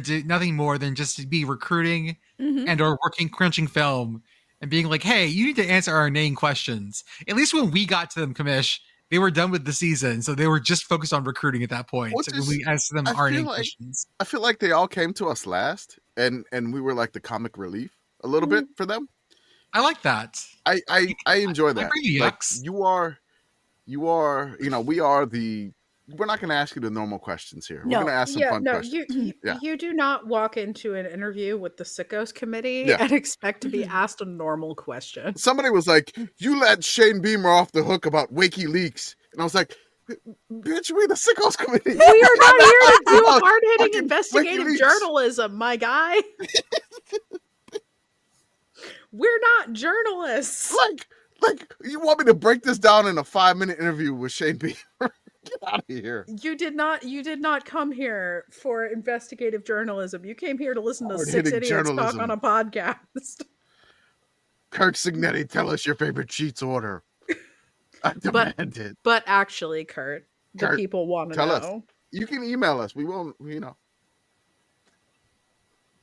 than just to be recruiting and or crunching film and being like, hey, you need to answer our inane questions. At least when we got to them, Commish, they were done with the season, so they were just focused on recruiting at that point. Which So when is- we asked them I our feel inane like- questions. I feel like they all came to us last, and we were like the comic relief a little bit for them. I like that. I enjoy that. bring the Like, yucks. you are, we are the. We're not going to ask you the normal questions here. No. We're going to ask some fun questions. Yeah. You do not walk into an interview with the Sickos Committee Yeah. and expect to be asked a normal question. Somebody was like, "You let Shane Beamer off the hook about WikiLeaks," and I was like, "Bitch, we the Sickos Committee. We are not here to do About hard-hitting fucking investigative WikiLeaks. journalism, my guy. We're not journalists. Like, you want me to break this down in a 5-minute interview with Shane Beamer? Get out of here." You did not come here for investigative journalism. You came here to listen to six Hard-hitting idiots talk journalism. on a podcast. Kurt Signetti, tell us your favorite cheats order. I demand it. But actually, Kurt, the Kurt, people want to tell us. know. You can email us. We won't,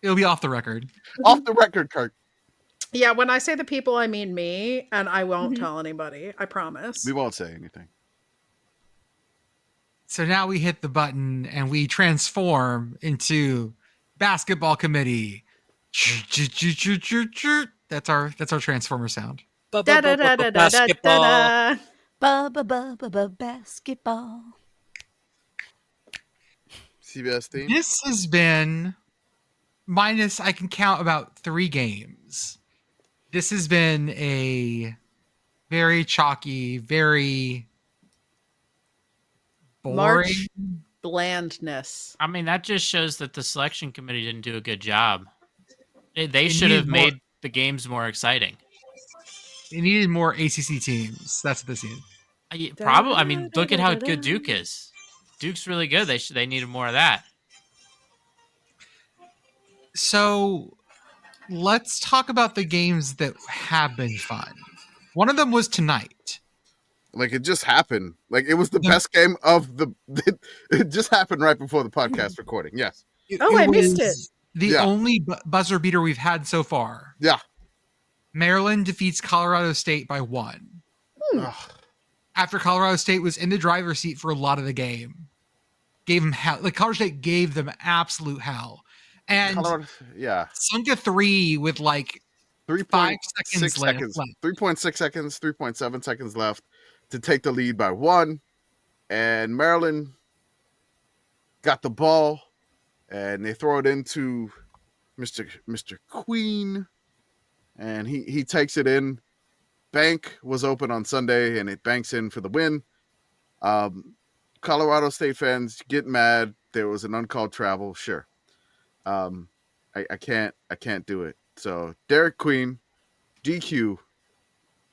It'll be off the record. off the record, Kurt. Yeah, when I say the people, I mean me, and I won't tell anybody. I promise. We won't say anything. So now we hit the button and we transform into basketball committee. That's our transformer sound. Basketball. Basketball. CBS theme. This has been minus, I can count about 3 games. This has been a very chalky, very boring. March Blandness. I mean, that just shows that the selection committee didn't do a good job. They should needed have more- made the games more exciting. They needed more ACC teams. That's what this needed. Probably. I mean, look at how good Duke is. Duke's really good. They needed more of that. So let's talk about the games that have been fun. One of them was tonight. Like, it just happened. Like, it was the best game of the. It just happened right before the podcast recording. Yes. I missed it. The only buzzer beater we've had so far. Yeah. Maryland defeats Colorado State by 1. After Colorado State was in the driver's seat for a lot of the game. Gave them hell. Like, Colorado State gave them absolute hell. And sunk a 3 with like 5 seconds left. 3.6 seconds, 3.7 seconds left to take the lead by 1. And Maryland got the ball and they throw it into Mr. Queen. And he takes it in. Bank was open on Sunday and it banks in for the win. Colorado State fans get mad. There was an uncalled travel. Sure. I can't do it. So Derek Queen, DQ,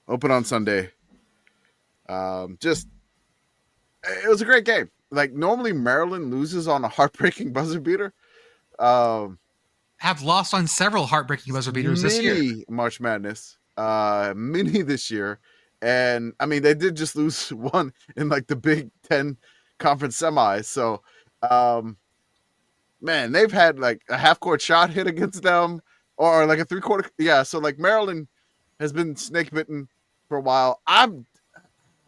open on Sunday. It was a great game. Like, normally Maryland loses on a heartbreaking buzzer beater. Have lost on several heartbreaking buzzer beaters this year. March Madness, mini this year. And I mean, they did just lose one in like the Big Ten conference semis. So, man, they've had like a half-court shot hit against them or like a three-quarter. Yeah, so like Maryland has been snake bitten for a while. I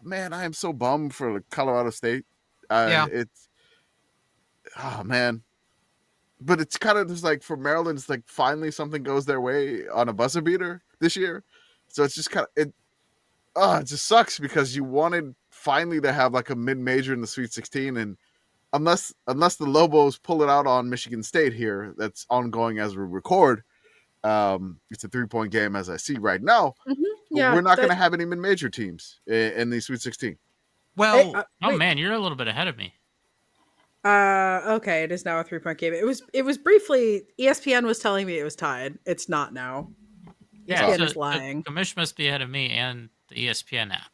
am so bummed for Colorado State. It's, oh man. But it's kind of just like for Maryland, it's like finally something goes their way on a buzzer beater this year. So it's just kind of, it just sucks because you wanted finally to have like a mid-major in the Sweet 16, and unless the Lobos pull it out on Michigan State here, that's ongoing as we record. It's a 3-point game as I see right now. Mm-hmm. Yeah, we're not going to have any mid-major teams in the Sweet 16. Well, man, you're a little bit ahead of me. Okay, it is now a 3-point game. It was briefly. ESPN was telling me it was tied. It's not now. Yeah, ESPN is lying. Commish must be ahead of me and the ESPN app.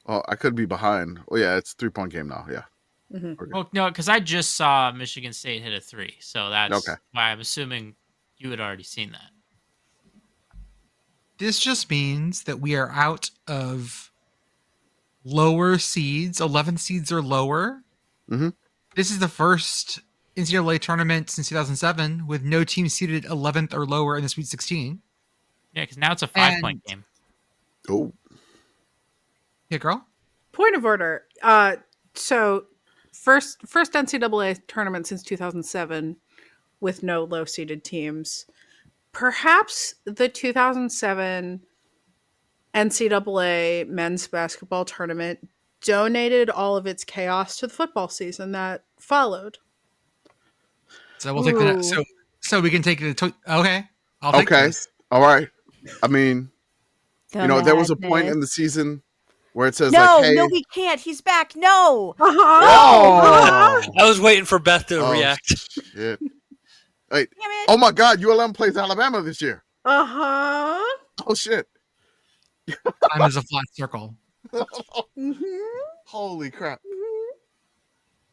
Oh, I could be behind. Oh yeah, it's a 3-point game now. Yeah. Mm-hmm. Well, no, because I just saw Michigan State hit a 3, so that's okay. why I'm assuming you had already seen that. This just means that we are out of lower seeds. 11 seeds or lower. Mm-hmm. This is the first NCAA tournament since 2007 with no team seeded 11th or lower in the Sweet 16. Yeah, because now it's a 5-point game. Oh. Yeah, girl? Point of order. So first NCAA tournament since 2007 with no low-seeded teams. Perhaps the 2007 NCAA men's basketball tournament donated all of its chaos to the football season that followed. So we'll take that. So we can take it. Okay. I'll take this. All right. I mean, there was a point in the season where it says, hey, no, we can't. He's back. No. Oh. I was waiting for Beth to react. Shit. Wait. Oh my God, ULM plays Alabama this year. Oh shit. Time is a flat circle. Mm-hmm. Holy crap.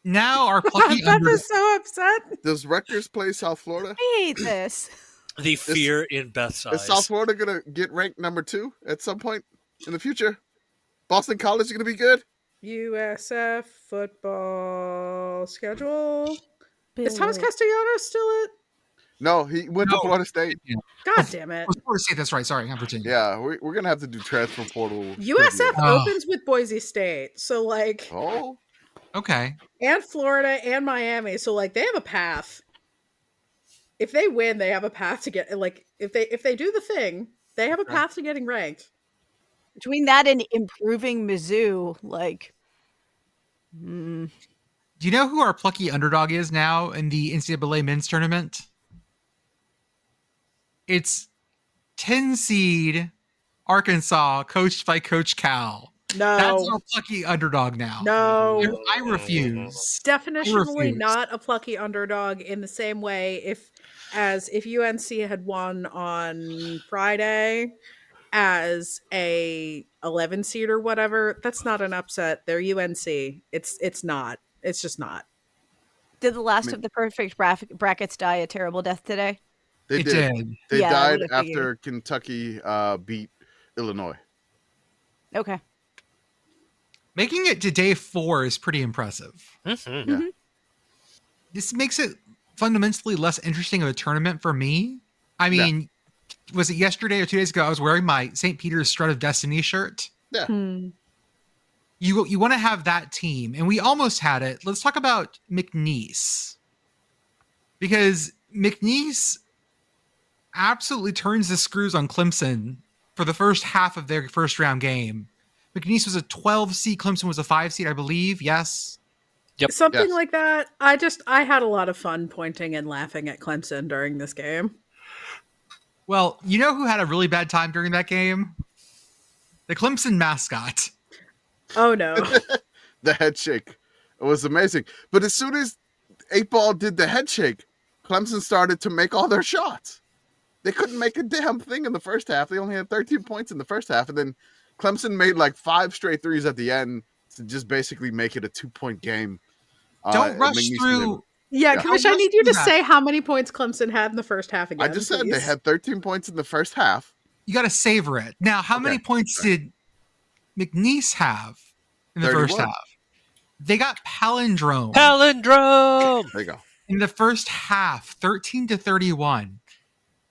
Now our plucky Beth is so upset. Does Rutgers play South Florida? I hate this. The fear in Beth's eyes. Is South Florida going to get ranked number 2 at some point in the future? Boston College is going to be good? USF football schedule. Is Thomas Castellanos still at? No, he went to Florida State. God damn it. Florida State, that's right. Sorry, I'm Virginia. Yeah, we're going to have to do transfer portal. USF opens with Boise State. So, Oh. Okay. And Florida and Miami. So, they have a path. If they win, they have a path to get, if they do the thing, they have a path to getting ranked. Between that and improving Mizzou, Do you know who our plucky underdog is now in the NCAA men's tournament? It's 10 seed Arkansas, coached by Coach Cal. No. That's our plucky underdog now. No. I refuse. Definitionally not a plucky underdog in the same way if UNC had won on Friday as a 11 seed or whatever. That's not an upset. They're UNC. It's not. It's just not. Did the last of the perfect brackets die a terrible death today? They It did. did. They Yeah, I died would've after figured. Kentucky beat Illinois. Okay. Making it to day 4 is pretty impressive. Mhm. Yeah. This makes it fundamentally less interesting of a tournament for me. I mean, was it yesterday or 2 days ago? I was wearing my St. Peter's Strut of Destiny shirt. Yeah. You want to have that team, and we almost had it. Let's talk about McNeese, because McNeese absolutely turns the screws on Clemson for the first half of their first round game. McNeese was a 12 seed. Clemson was a 5 seed, I believe. Yes. Yep. Something Yes. like that. I had a lot of fun pointing and laughing at Clemson during this game. Well, you know who had a really bad time during that game? The Clemson mascot. Oh no. The head shake. It was amazing. But as soon as 8-Ball did the head shake, Clemson started to make all their shots. They couldn't make a damn thing in the first half. They only had 13 points in the first half. And then Clemson made like 5 straight threes at the end to just basically make it a 2-point game. Don't rush McNeese through. Yeah, Yeah. Commish, How I need you to much do say how many points Clemson had in the first half again. I just said they please. had 13 points in the first half. You got to savor it. Now, how Okay. many points did McNeese have in the 31. first half? They got palindrome Palindrome. There you go. in the first half, 13-31.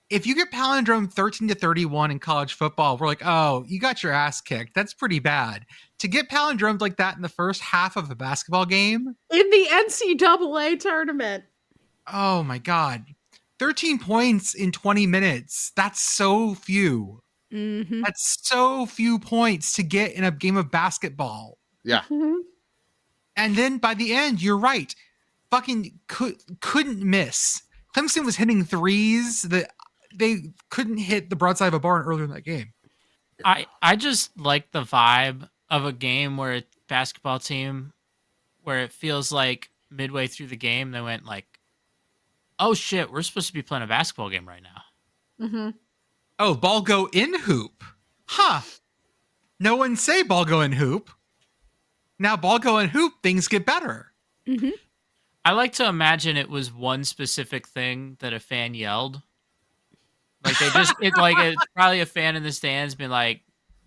If you get palindrome 13-31 in college football, we're like, oh, you got your ass kicked. That's pretty bad. To get palindromed like that in the first half of a basketball game, In the NCAA tournament. oh my God. 13 points in 20 minutes. That's so few. Mm-hmm. That's so few points to get in a game of basketball. Yeah. And then by the end, you're right. Fucking couldn't miss. Clemson was hitting threes that they couldn't hit the broadside of a barn earlier in that game. I just like the vibe of a game where a basketball team, where it feels like midway through the game they went like, oh shit, we're supposed to be playing a basketball game right now. Mm-hmm. Oh, ball go in hoop. Huh. No one say ball go in hoop. Now ball go in hoop, things get better. Mm-hmm. I like to imagine it was one specific thing that a fan yelled. Like they just it's probably a fan in the stands been like,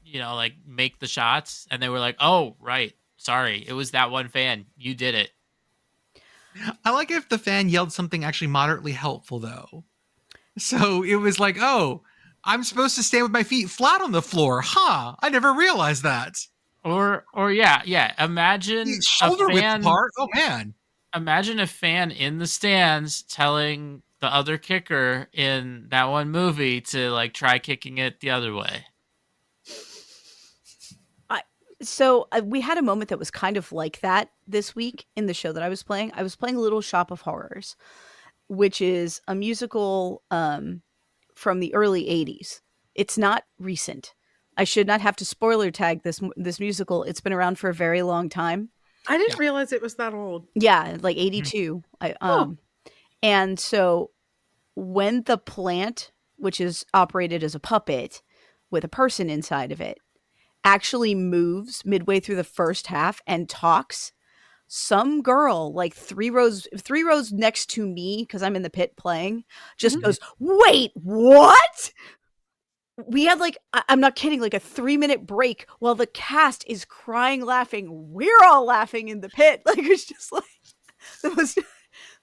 you know, like make the shots, and they were like, oh right, sorry, it was that one fan. You did it. I like if the fan yelled something actually moderately helpful though. So it was like, oh, I'm supposed to stand with my feet flat on the floor. Huh. I never realized that. Or yeah. Imagine Shoulder a width fan. apart. Oh man. Imagine a fan in the stands telling the other kicker in that one movie to like try kicking it the other way. So we had a moment that was kind of like that this week in the show that I was playing. I was playing Little Shop of Horrors, which is a musical from the early 80s. It's not recent. I should not have to spoiler tag this musical. It's been around for a very long time. I didn't realize it was that old. Yeah, like 82. And so when the plant, which is operated as a puppet with a person inside of it, actually moves midway through the first half and talks, some girl like three rows next to me, because I'm in the pit playing, just goes, wait, what? We had like, I'm not kidding, like a 3-minute break while the cast is crying, laughing. We're all laughing in the pit. Like, it's just like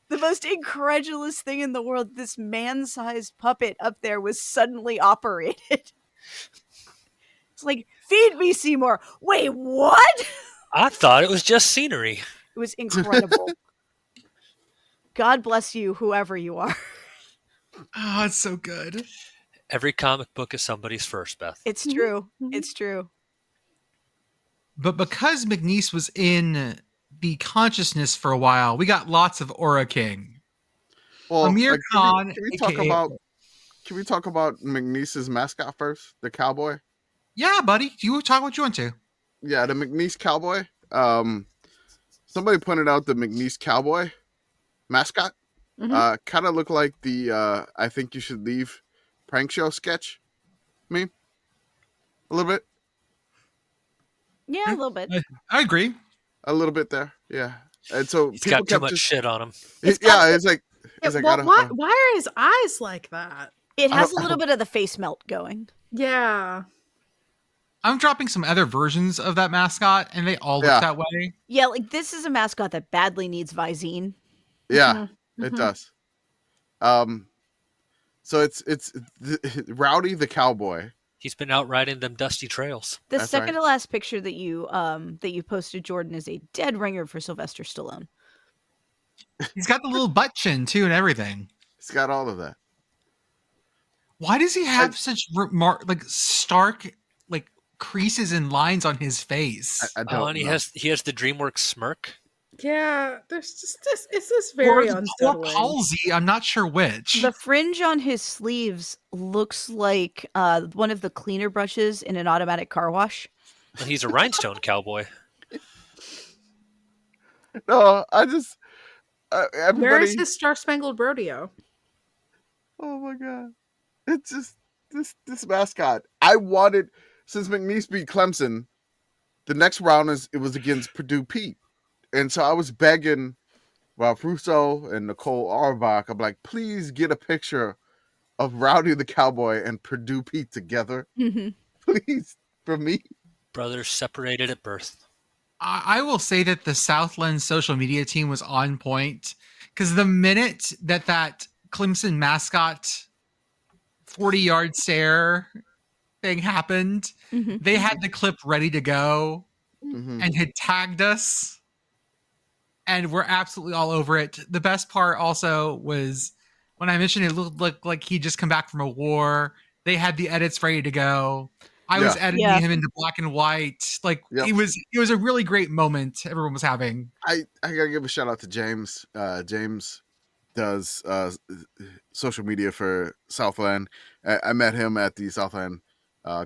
the most incredulous thing in the world. This man-sized puppet up there was suddenly operated. It's like, feed me, Seymour. Wait, what? I thought it was just scenery. It was incredible. God bless you, whoever you are. Oh, it's so good. Every comic book is somebody's first, Beth. It's true. It's true. But because McNeese was in the consciousness for a while, we got lots of Aura King. Well, Amir Khan, can we talk aka about McNeese's mascot first, the cowboy? Yeah, buddy. You talk what you want to. Yeah, the McNeese cowboy. Somebody pointed out the McNeese cowboy mascot. Kind of looked like the I Think You Should Leave prank show sketch. A little bit. Yeah, a little bit. I agree. A little bit there. Yeah. And so He's people got too kept much just shit on him. it's like I Well, don't why are his eyes like that? It I has don't- a little bit of the face melt going. Yeah. I'm dropping some other versions of that mascot, and they all look Yeah. that way. Yeah, like this is a mascot that badly needs Visine. Yeah, Mhm. it does. So it's Rowdy the cowboy. He's been out riding them dusty trails. The That's second right. to last picture that you posted, Jordan, is a dead ringer for Sylvester Stallone. He's got the little butt chin too, and everything. He's got all of that. Why does he have such stark like creases and lines on his face? I don't Oh, and know. he has the DreamWorks smirk. Yeah, there's just this. It's this Or very or unsettling. palsy. I'm not sure which. The fringe on his sleeves looks like one of the cleaner brushes in an automatic car wash. And he's a rhinestone cowboy. No, I just Where everybody. is his Star Spangled Rodeo? Oh my god! It's just this mascot. I wanted since McNeese beat Clemson. The next round it was against Purdue Pete, and so I was begging Ralph Russo and Nicole Auerbach. I'm like, please get a picture of Rowdy the Cowboy and Purdue Pete together, please, for me. Brothers separated at birth. I will say that the Southland social media team was on point, because the minute that Clemson mascot 40-yard stare thing happened, they had the clip ready to go and had tagged us, and we're absolutely all over it. The best part also was when I mentioned it looked like he'd just come back from a war. They had the edits ready to go. I was editing him into black and white. Like it was a really great moment everyone was having. I gotta give a shout out to James. James does social media for Southland. I met him at the Southland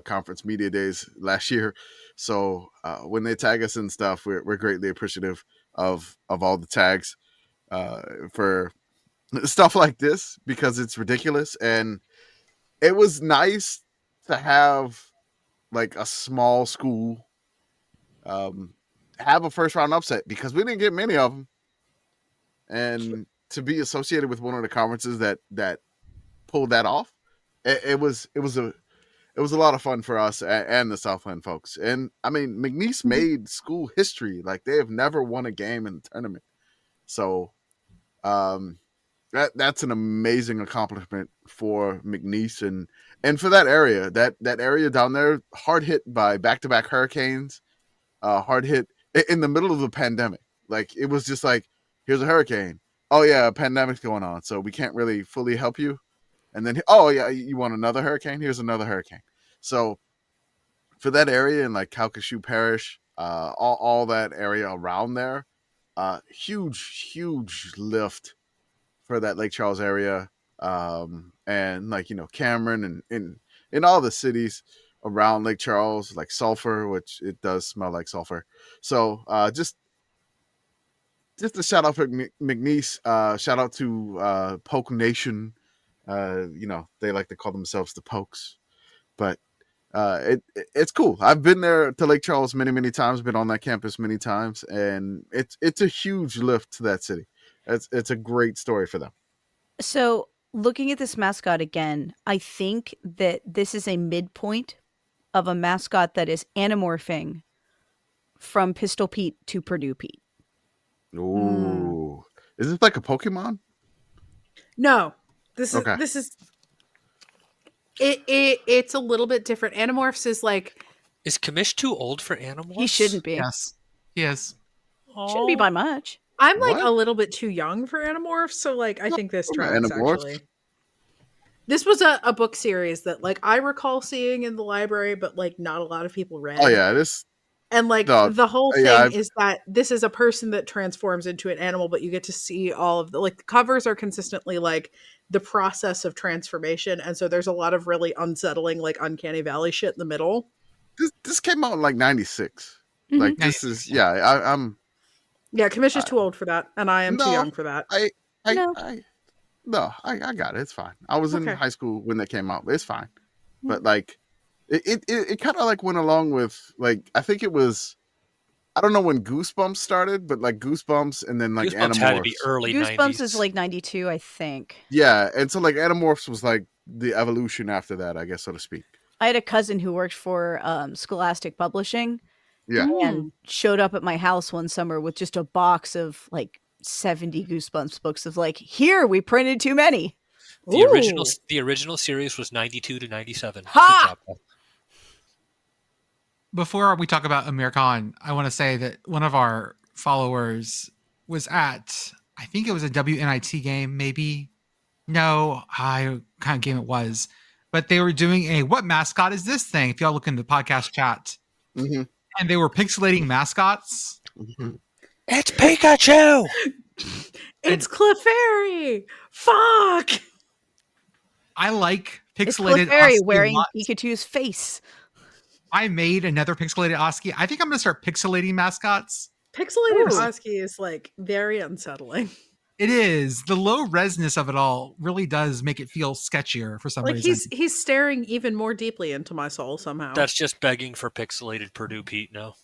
conference media days last year. So when they tag us and stuff, we're greatly appreciative of all the tags for stuff like this, because it's ridiculous. And it was nice to have like a small school have a first round upset, because we didn't get many of them, and to be associated with one of the conferences that pulled that off, it was a lot of fun for us and the Southland folks. And I mean, McNeese made school history. Like, they have never won a game in the tournament, so that's an amazing accomplishment for McNeese and for that area. That area down there, hard hit by back-to-back hurricanes, hard hit in the middle of the pandemic. Like, it was just like, here's a hurricane. Oh yeah, a pandemic's going on, so we can't really fully help you. And then, oh yeah, you want another hurricane? Here's another hurricane. So for that area in like Calcasieu Parish, all that area around there, huge lift for that Lake Charles area, and like, Cameron and in all the cities around Lake Charles, like Sulphur, which it does smell like sulfur. So just a shout out for McNeese. Shout out to Polk Nation. They like to call themselves the Pokes, but it's cool. I've been there to Lake Charles many times, been on that campus many times, and it's a huge lift to that city. It's a great story for them. So looking at this mascot again, I think that this is a midpoint of a mascot that is anamorphing from Pistol Pete to Purdue Pete. Ooh, is this like a Pokemon? No, this is Okay. this is it's a little bit different. Animorphs is like, Is Commish too old for animals? He shouldn't be. Yes, he is. Shouldn't be by much. I'm like What? a little bit too young for Animorphs, so like I think this I'm tracks Animorphs. actually. This was a book series that like I recall seeing in the library, but like not a lot of people read. Oh yeah, this. And like No, the whole thing yeah, is that this is a person that transforms into an animal, but you get to see all of the like the covers are consistently like the process of transformation, and so there's a lot of really unsettling, like uncanny valley shit in the middle. This came out in like '96. Mhm. Like, this is I'm Yeah, Commish is too old for that, and I am too no, young for that. I No. I got it. It's fine. I was in Okay. high school when that came out. It's fine. But like, it kind of like went along with like, I think it was I don't know when Goosebumps started, but like Goosebumps and then like Goosebumps Animorphs. had to be early Goosebumps 90s. is like 92, I think. Yeah, and so like Animorphs was like the evolution after that, I guess, so to speak. I had a cousin who worked for Scholastic Publishing Yeah. and showed up at my house one summer with just a box of like 70 Goosebumps books of like, here, we printed too many. The Ooh. original series was 92 to 97. Ha! Good job, Beth. Before we talk about AmirKhan, I want to say that one of our followers was at, I think it was a WNIT game, maybe. No, what kind of game it was. But they were doing a what mascot is this thing? If y'all look in the podcast chat. Mm-hmm. And they were pixelating mascots. Mm-hmm. It's Pikachu! It's Clefairy! Fuck! I like It's pixelated Clefairy Oski wearing lots. Pikachu's face. I made another pixelated Oski. I think I'm going to start pixelating mascots. Pixelated Ooh. Oski is like very unsettling. It is. The low resness of it all really does make it feel sketchier for some Like reason. he's staring even more deeply into my soul somehow. That's just begging for pixelated Purdue Pete now.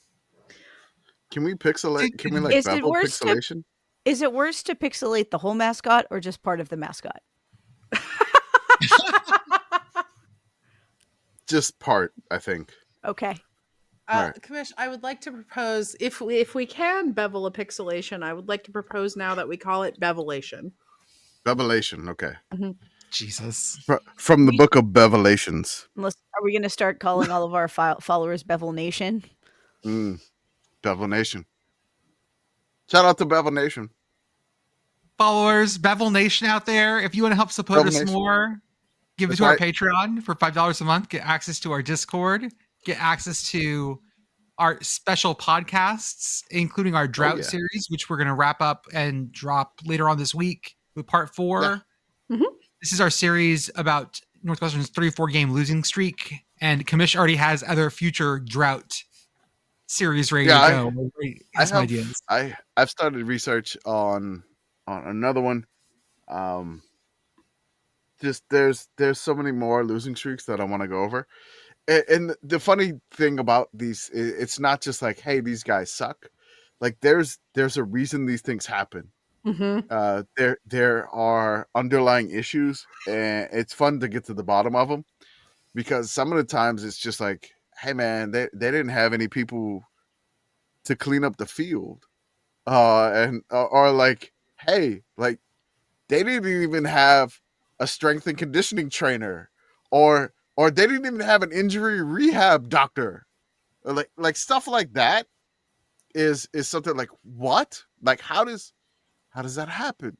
Can we pixelate? Can we like Is it bevel worse to- pixelation? Is it worse to pixelate the whole mascot or just part of the mascot? Just part, I think. Okay. Right. Commish, I would like to propose if we can bevel a pixelation, I would like to propose now that we call it bevelation. Bevelation, okay. Jesus. From the book of Bevelations. Unless, are we going to start calling all of our followers Bevel Nation? Bevel Nation. Shout out to Bevel Nation. Followers, Bevel Nation out there, if you want to help support Bevel us Nation. more, give it That's to our right. Patreon for $5 a month. Get access to our Discord. Get access to our special podcasts, including our drought yeah. series, which we're going to wrap up and drop later on this week with part 4. Yeah. Mhm. This is our series about Northwestern's 3-4 game losing streak, and Commish already has other future drought series ready to go. I Some have, ideas. I've started research on another one. Just there's so many more losing streaks that I want to go over. And the funny thing about these, it's not just like, hey, these guys suck. Like there's a reason these things happen. There are underlying issues, and it's fun to get to the bottom of them, because some of the times it's just like, hey man, they didn't have any people to clean up the field, or like, hey, like they didn't even have a strength and conditioning trainer, or they didn't even have an injury rehab doctor, like stuff like that is something like, what? Like how does that happen?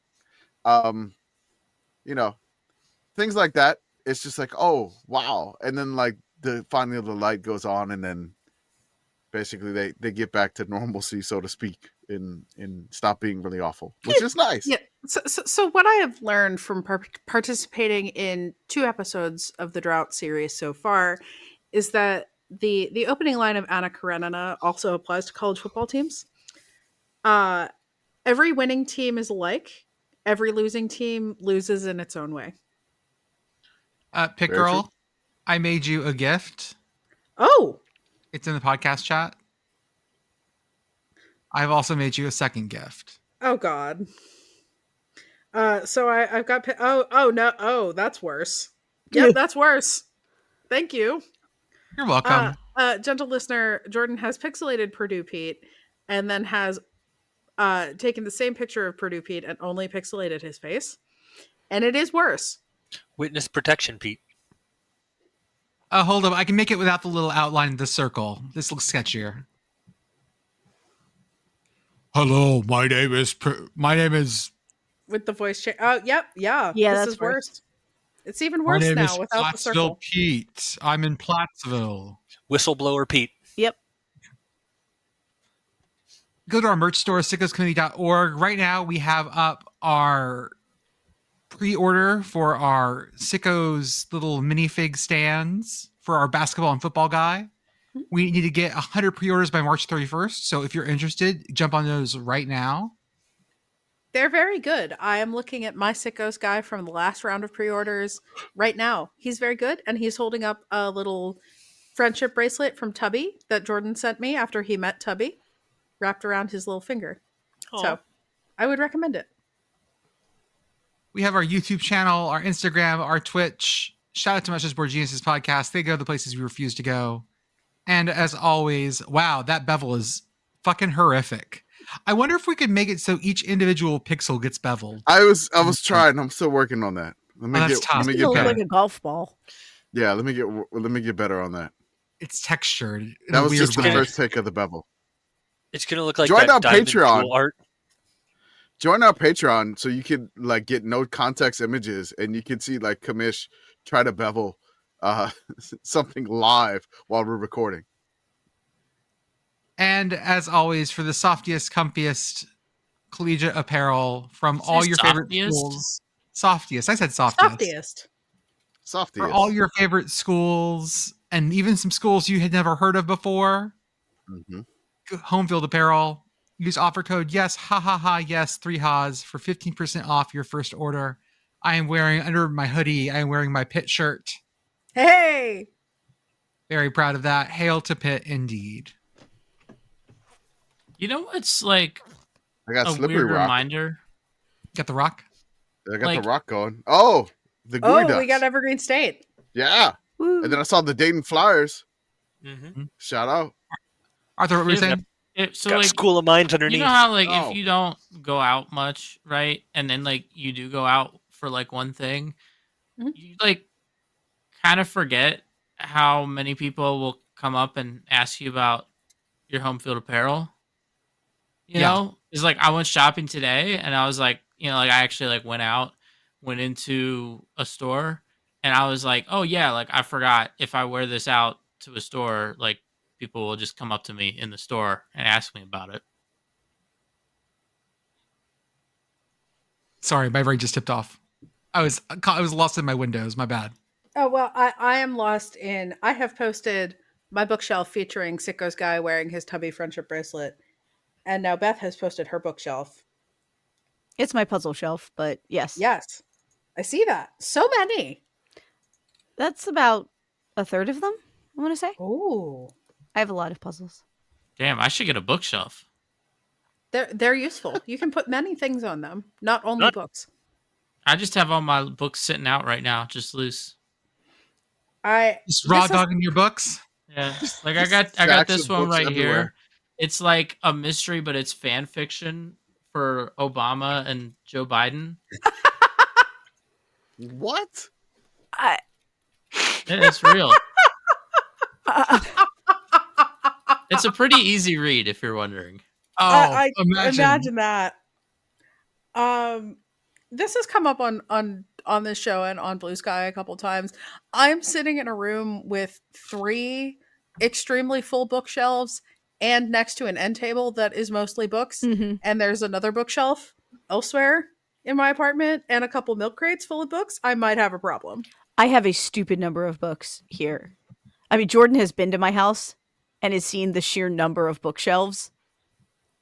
Things like that. It's just like, oh wow, and then like finally the light goes on, and then basically they get back to normalcy, so to speak, and stop being really awful, which is nice. Yeah. So what I have learned from participating in 2 episodes of the Drought series so far is that the opening line of Anna Karenina also applies to college football teams. Every winning team is alike. Every losing team loses in its own way. Pitt Very Girl, true. I made you a gift. Oh, It's in the podcast chat. I've also made you a second gift. oh God. So I've got oh no, oh that's worse. Yep, that's worse. Thank you. You're welcome. Gentle listener, Jordan has pixelated Purdue Pete and then has taken the same picture of Purdue Pete and only pixelated his face. And it is worse. Witness protection, Pete. Hold up. I can make it without the little outline of the circle. This looks sketchier. Hello, my name is With the voice change. Oh, yep, yeah. Yeah, this that's is worse. worse. It's even worse now without the circle. Pete. I'm in Plattsville. Whistleblower Pete. Yep. Go to our merch store, sickoscommunity.org. Right now, we have up our pre-order for our Sickos little minifig stands for our basketball and football guy. We need to get 100 pre-orders by March 31st. So if you're interested, jump on those right now. They're very good. I am looking at my Sickos guy from the last round of pre-orders right now. He's very good, and he's holding up a little friendship bracelet from Tubby that Jordan sent me after he met Tubby. wrapped around his little finger. Aw. So I would recommend it. We have our YouTube channel, our Instagram, our Twitch. Shout out to Much Board Geniuses podcast. They go the places we refuse to go. And as always, wow, that bevel is fucking horrific. I wonder if we could make it so each individual pixel gets beveled. I was trying. I'm still working on that. Let me that's get tough. let me It get looks better. like a golf ball. Yeah, let me get better on that. It's textured. in That a was weird just the way. first take of the bevel. It's gonna look like Join that our diamond Patreon. jewel art. Join our Patreon so you can like get no context images and you can see like Commish try to bevel something live while we're recording. And as always, for the softiest, comfiest collegiate apparel from Did you all say your favorite softiest? schools. Softiest. I said softiest. Softiest. Softy. For all your favorite schools and even some schools you had never heard of before. Mm-hmm. Home field apparel. Use offer code yes, ha ha ha, yes, 3 ha's for 15% off your first order. I am wearing under my hoodie, I am wearing my Pitt shirt. Hey! Very proud of that. Hail to Pitt indeed. You know what's like I got a slippery weird rock. reminder? Get the rock. I got like- the rock going. Oh, the gooey Oh, ducks. we got Evergreen State. Yeah. Woo. And then I saw the Dayton Flyers. Mm-hmm. Shout out. Arthur, what were you Yeah. saying? So Got like, School of Mines you underneath. know how like Oh. if you don't go out much, right, and then like you do go out for like one thing, Mhm. you like kind of forget how many people will come up and ask you about your home field apparel. You Yeah. know, it's like I went shopping today, and I was like, you know, like I actually like went into a store, and I was like, oh yeah, like I forgot if I wear this out to a store, like people will just come up to me in the store and ask me about it. Sorry, my brain just tipped off. I was lost in my windows. My bad. Oh, well, I am lost in. I have posted my bookshelf featuring Sicko's guy wearing his Tubby friendship bracelet. And now Beth has posted her bookshelf. It's my puzzle shelf, but yes. Yes. I see that. So many. That's about a third of them, I want to say. Oh. I have a lot of puzzles. Damn, I should get a bookshelf. They're useful. You can put many things on them, not only books. I just have all my books sitting out right now, just loose. Just raw dogging your books. Yeah, like I got Stacks this of one books right everywhere. here. It's like a mystery, but it's fan fiction for Obama and Joe Biden. What? It's real. It's a pretty easy read, if you're wondering. Oh, I imagine. that. This has come up on this show and on Blue Sky a couple times. I'm sitting in a room with 3 extremely full bookshelves and next to an end table that is mostly books. Mhm. And there's another bookshelf elsewhere in my apartment and a couple milk crates full of books. I might have a problem. I have a stupid number of books here. I mean, Jordan has been to my house and has seen the sheer number of bookshelves.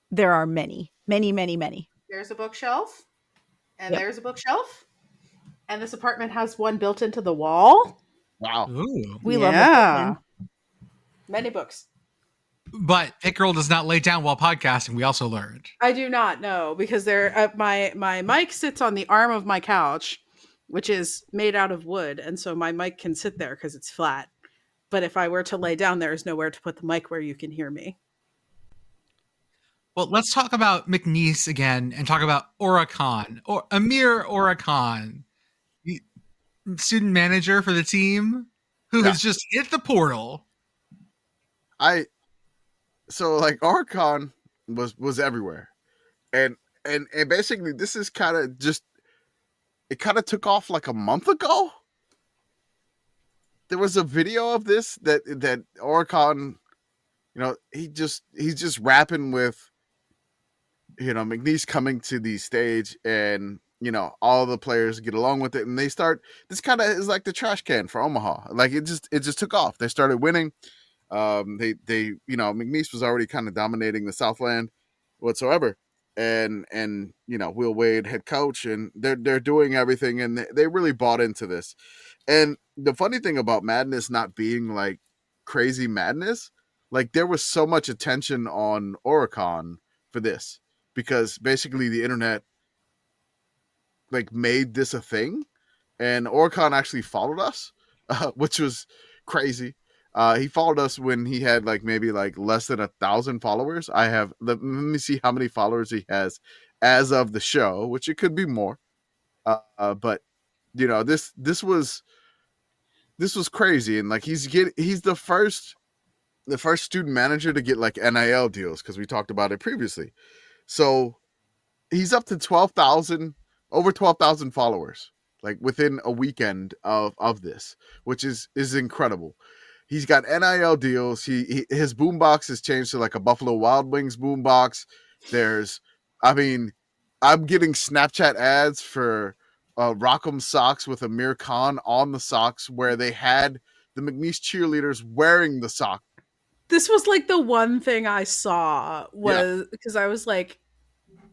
There are many, many, many, many. There's a bookshelf, and Yep. there's a bookshelf, and this apartment has one built into the wall. Wow. Ooh. We love it. Many books. But Pitt Girl does not lay down while podcasting. We also learned. I do not know because my mic sits on the arm of my couch, which is made out of wood, and so my mic can sit there because it's flat. But if I were to lay down, there is nowhere to put the mic where you can hear me. Well, let's talk about McNeese again and talk about Oricon, or Amir Oricon, the student manager for the team, who has just hit the portal. So like Oricon was everywhere. And basically this is kind of just, it kind of took off like a month ago. There was a video of this that Oricon, you know, he's just rapping with, you know, McNeese coming to the stage, and you know all the players get along with it, and they start. This kind of is like the trash can for Omaha. Like it just took off. They started winning. They you know, McNeese was already kind of dominating the Southland whatsoever, and you know, Will Wade head coach, and they're doing everything, and they really bought into this. And the funny thing about Madness not being like crazy madness like there was so much attention on Oricon for this because basically the internet like made this a thing, and Oricon actually followed us, which was crazy. He followed us when he had like maybe like less than 1,000 followers. Let me see how many followers he has as of the show, which it could be more. But you know, this was crazy, and like he's the first student manager to get like NIL deals because we talked about it previously. So he's up to over 12,000 followers, like within a weekend of this, which is incredible. He's got NIL deals. His boombox has changed to like a Buffalo Wild Wings boombox. I'm getting Snapchat ads for Rock'em socks with Amir Khan on the socks where they had the McNeese cheerleaders wearing the sock. This was like the one thing I saw was because I was like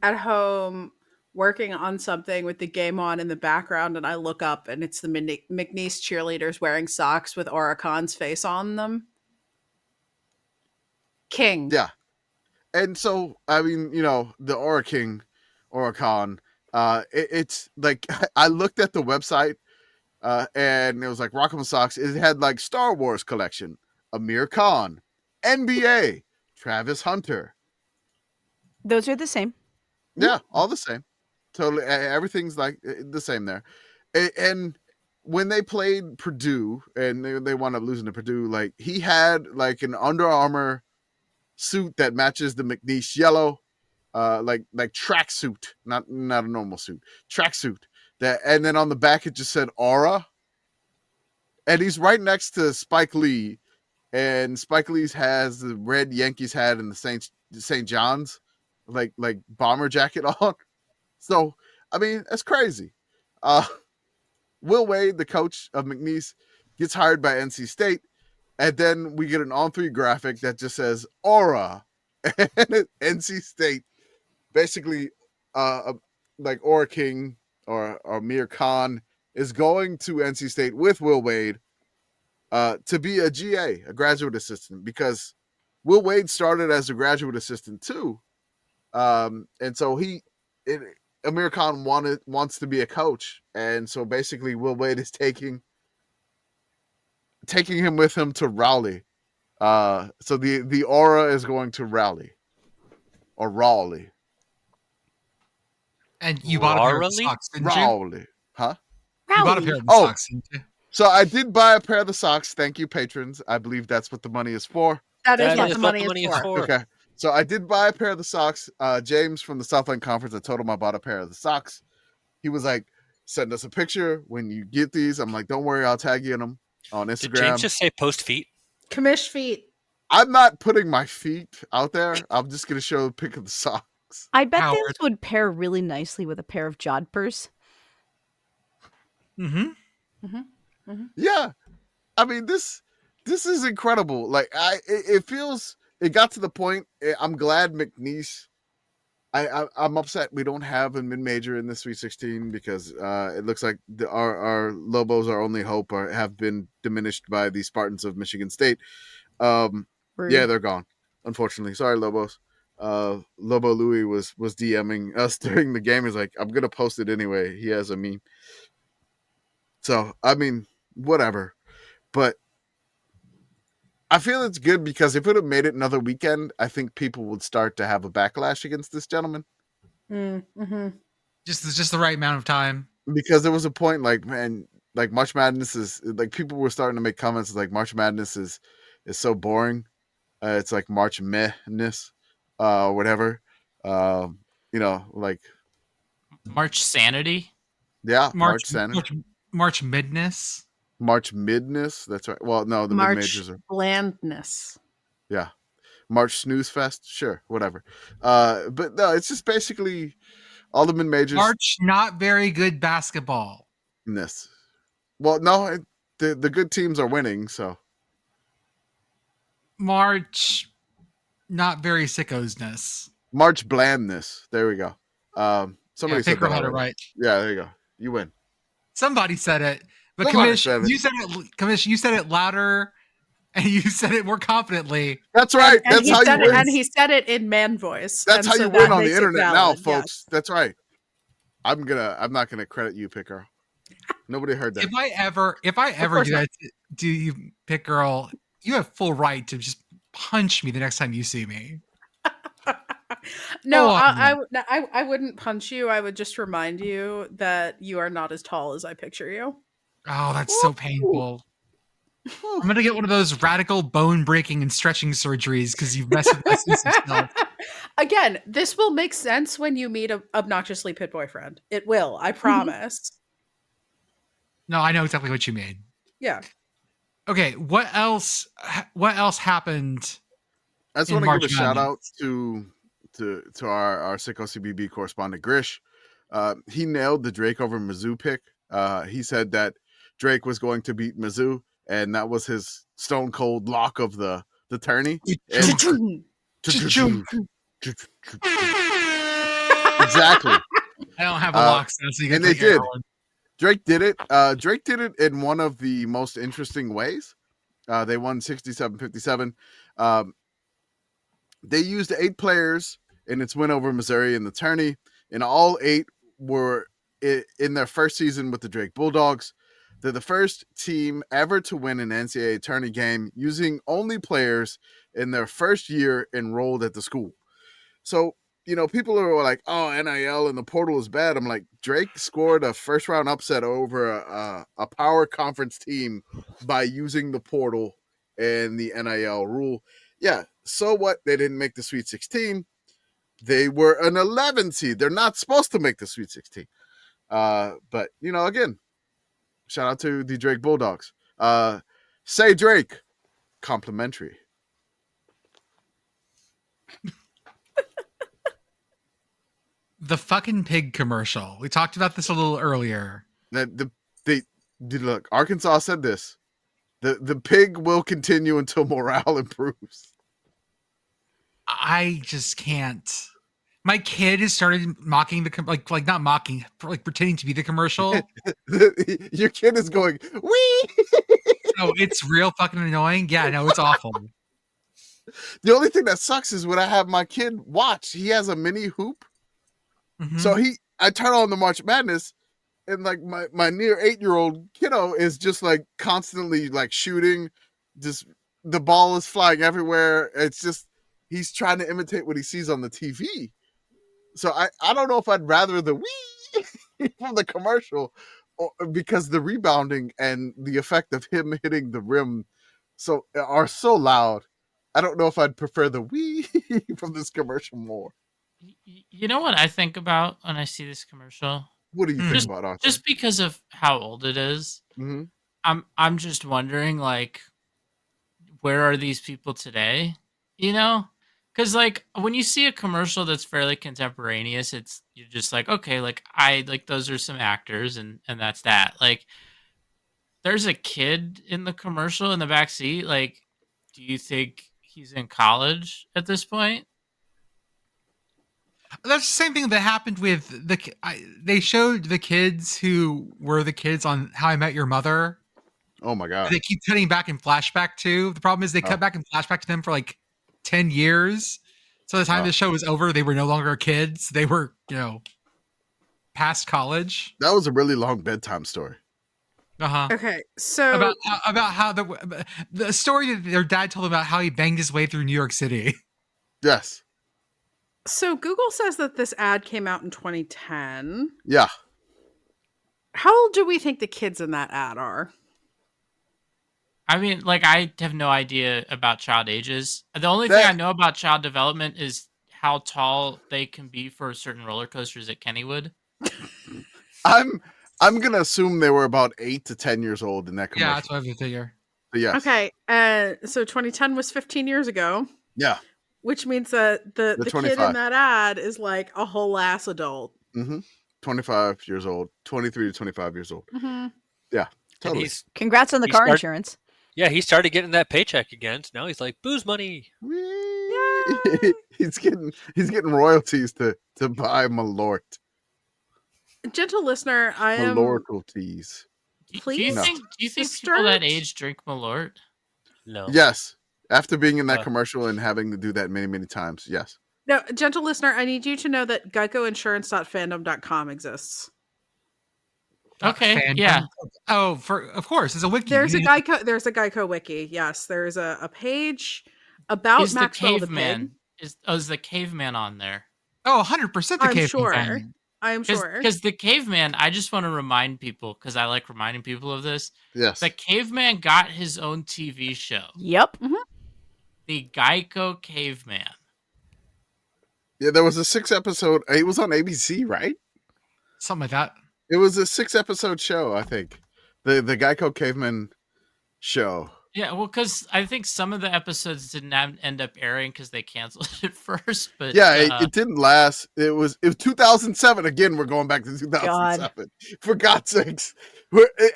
at home working on something with the game on in the background, and I look up and it's the McNeese cheerleaders wearing socks with Oricon's face on them. King. Yeah. And so, I mean, you know, the Oricon, it's like, I looked at the website and it was like Rock'em Socks. It had like Star Wars collection, Amir Khan, NBA, Travis Hunter. Those are the same. Yeah, all the same. Totally. Everything's like the same there. And when they played Purdue and they wound up losing to Purdue, like he had like an Under Armour suit that matches the McNeese yellow, like track suit, not a normal suit, track suit. And then on the back it just said Aura. And he's right next to Spike Lee, and Spike Lee's has the red Yankees hat and the St. John's like bomber jacket on. So, I mean, that's crazy. Will Wade, the coach of McNeese, gets hired by NC State, and then we get an on-3 graphic that just says Aura, and NC State, basically, like Aura King or Amir Khan is going to NC State with Will Wade to be a GA, a graduate assistant, because Will Wade started as a graduate assistant too, and so Amir Khan wants to be a coach, and so basically Will Wade is taking him with him to Raleigh. So the Aura is going to Raleigh or Raleigh. And you bought a pair of socks, didn't you? Raleigh, huh? You bought a pair of the socks, didn't you? So I did buy a pair of the socks. Thank you, patrons. I believe that's what the money is for. That is what the money is for. Okay. So I did buy a pair of the socks. James from the Southland Conference, I told him I bought a pair of the socks. He was like, send us a picture when you get these. I'm like, don't worry, I'll tag you in them on Instagram. Did James just say post feet? Commish feet. I'm not putting my feet out there. I'm just going to show a pic of the socks. I bet this would pair really nicely with a pair of jodhpurs. Mm-hmm. Mm-hmm. Mm-hmm. Yeah. I mean, this is incredible. Like it got to the point. I'm glad McNeese. I'm upset we don't have a mid-major in the Sweet 16 because it looks like our Lobos, our only hope, have been diminished by the Spartans of Michigan State. Yeah, they're gone. Unfortunately, sorry, Lobos. Lobo Louie was DMing us during the game. He's like, I'm gonna post it anyway. He has a meme. So I mean, whatever. But I feel it's good because if it would have made it another weekend, I think people would start to have a backlash against this gentleman. Mm-hmm. Just the right amount of time. Because there was a point like, man, like March Madness is like people were starting to make comments like March Madness is so boring. It's like March Madness, whatever. You know, like March Sanity. Yeah, March Sanity. March Midness. March Midness. That's right. Well, no, the March mid-majors are Blandness. Yeah. March Snooze Fest. Sure, whatever. But no, it's just basically all the mid-majors. March not very good basketball. Well, no, the good teams are winning, so. March not very sickosness. March Blandness. There we go. Somebody said that had it right. Yeah, there you go. You win. Somebody said it. But Somebody Commish, you said it louder And you said it more confidently. That's right. And That's he how said you it, win. and he said it in man voice. That's and how so you that win on the makes it internet now, valid, folks. yes. That's right. I'm not gonna credit you, Pitt Girl. Nobody heard that. If I ever course do that to you, Pitt Girl, you have full right to just punch me the next time you see me. No, Oh, I wouldn't punch you. I would just remind you that you are not as tall as I picture you. Oh, that's so painful. I'm gonna get one of those radical bone breaking and stretching surgeries because you've messed with my sense of self. Again, this will make sense when you meet a obnoxiously pit boyfriend. It will, I promise. No, I know exactly what you mean. Yeah. Okay, what else happened? I just in want to give March a shout out Madness? to our Sicko CBB correspondent Grish. He nailed the Drake over Mizzou pick. He said that Drake was going to beat Mizzou, and that was his stone cold lock of the tourney. And- exactly. I don't have a lock, so you and can they did. Rolling. Drake did it. Drake did it in one of the most interesting ways. They won 67-57. They used 8 players in its win over Missouri in the tourney, and all 8 were in their first season with the Drake Bulldogs. They're the first team ever to win an NCAA tourney game using only players in their first year enrolled at the school. So, people are like, oh, NIL and the portal is bad. I'm like, Drake scored a first-round upset over a power conference team by using the portal and the NIL rule. Yeah, so what? They didn't make the Sweet 16. They were an 11 seed. They're not supposed to make the Sweet 16. But, again, shout out to the Drake Bulldogs. Say Drake, complimentary. The fucking pig commercial. We talked about this a little earlier. Look, Arkansas said this. The pig will continue until morale improves. I just can't. My kid has started mocking like not mocking, like pretending to be the commercial. Your kid is going, wee! No, it's real fucking annoying. Yeah, no, it's awful. The only thing that sucks is when I have my kid watch, he has a mini hoop. Mm-hmm. So I turn on the March Madness, and like my near 8-year-old kiddo is just like constantly like shooting, just the ball is flying everywhere. It's just he's trying to imitate what he sees on the TV. So I don't know if I'd rather the wee from the commercial, or because the rebounding and the effect of him hitting the rim are so loud. I don't know if I'd prefer the wee from this commercial more. You know what I think about when I see this commercial? What do you think about Arthur? Just because of how old it is, mm-hmm. I'm just wondering, like, where are these people today? Because like when you see a commercial that's fairly contemporaneous, you're just like, okay, like those are some actors and that's that. Like, there's a kid in the commercial in the back seat. Like, do you think he's in college at this point? That's the same thing that happened with they showed the kids who were the kids on How I Met Your Mother. Oh my god! They keep cutting back in flashback too. The problem is they cut back in flashback to them for like 10 years. So by the time the show was over, they were no longer kids. They were, past college. That was a really long bedtime story. Okay, so about how the story that their dad told them about how he banged his way through New York City. Yes. So Google says that this ad came out in 2010. Yeah. How old do we think the kids in that ad are? I mean, like, I have no idea about child ages. The only thing I know about child development is how tall they can be for certain roller coasters at Kennywood. I'm gonna assume they were about 8 to 10 years old in that commercial. Yeah, that's what I figure. Yes. Okay, so 2010 was 15 years ago. Yeah. Which means that the kid in that ad is like a whole ass adult. Mm-hmm. 25 years old, 23 to 25 years old. Mm-hmm. Yeah, totally. Congrats on the car insurance. Yeah, he started getting that paycheck again. So now he's like, booze money. He's getting royalties to buy Malort. Gentle listener, I am. Malort teas. Please. Do you think people that age drink Malort? No. Yes. After being in that Uh, commercial and having to do that many, many times. Yes. Now, gentle listener, I need you to know that GEICOinsurance.fandom.com exists. Okay, Fandom. yeah. Oh, of course, it's a wiki. There's a Geico wiki. Yes, there's a page about Is the Maxwell the pig. caveman is the caveman on there? Oh, 100% the I'm caveman. sure. I'm sure. Because the caveman, I just want to remind people, because I like reminding people of this. Yes. The caveman got his own TV show. Yep. The GEICO Caveman. Yeah, there was a 6-episode. It was on ABC, right? Something like that. It was a 6-episode show, I think. The Geico Caveman show. Yeah, well, because I think some of the episodes didn't end up airing because they canceled it first. But Yeah, it didn't last. It was 2007. Again, we're going back to 2007. For God's sakes.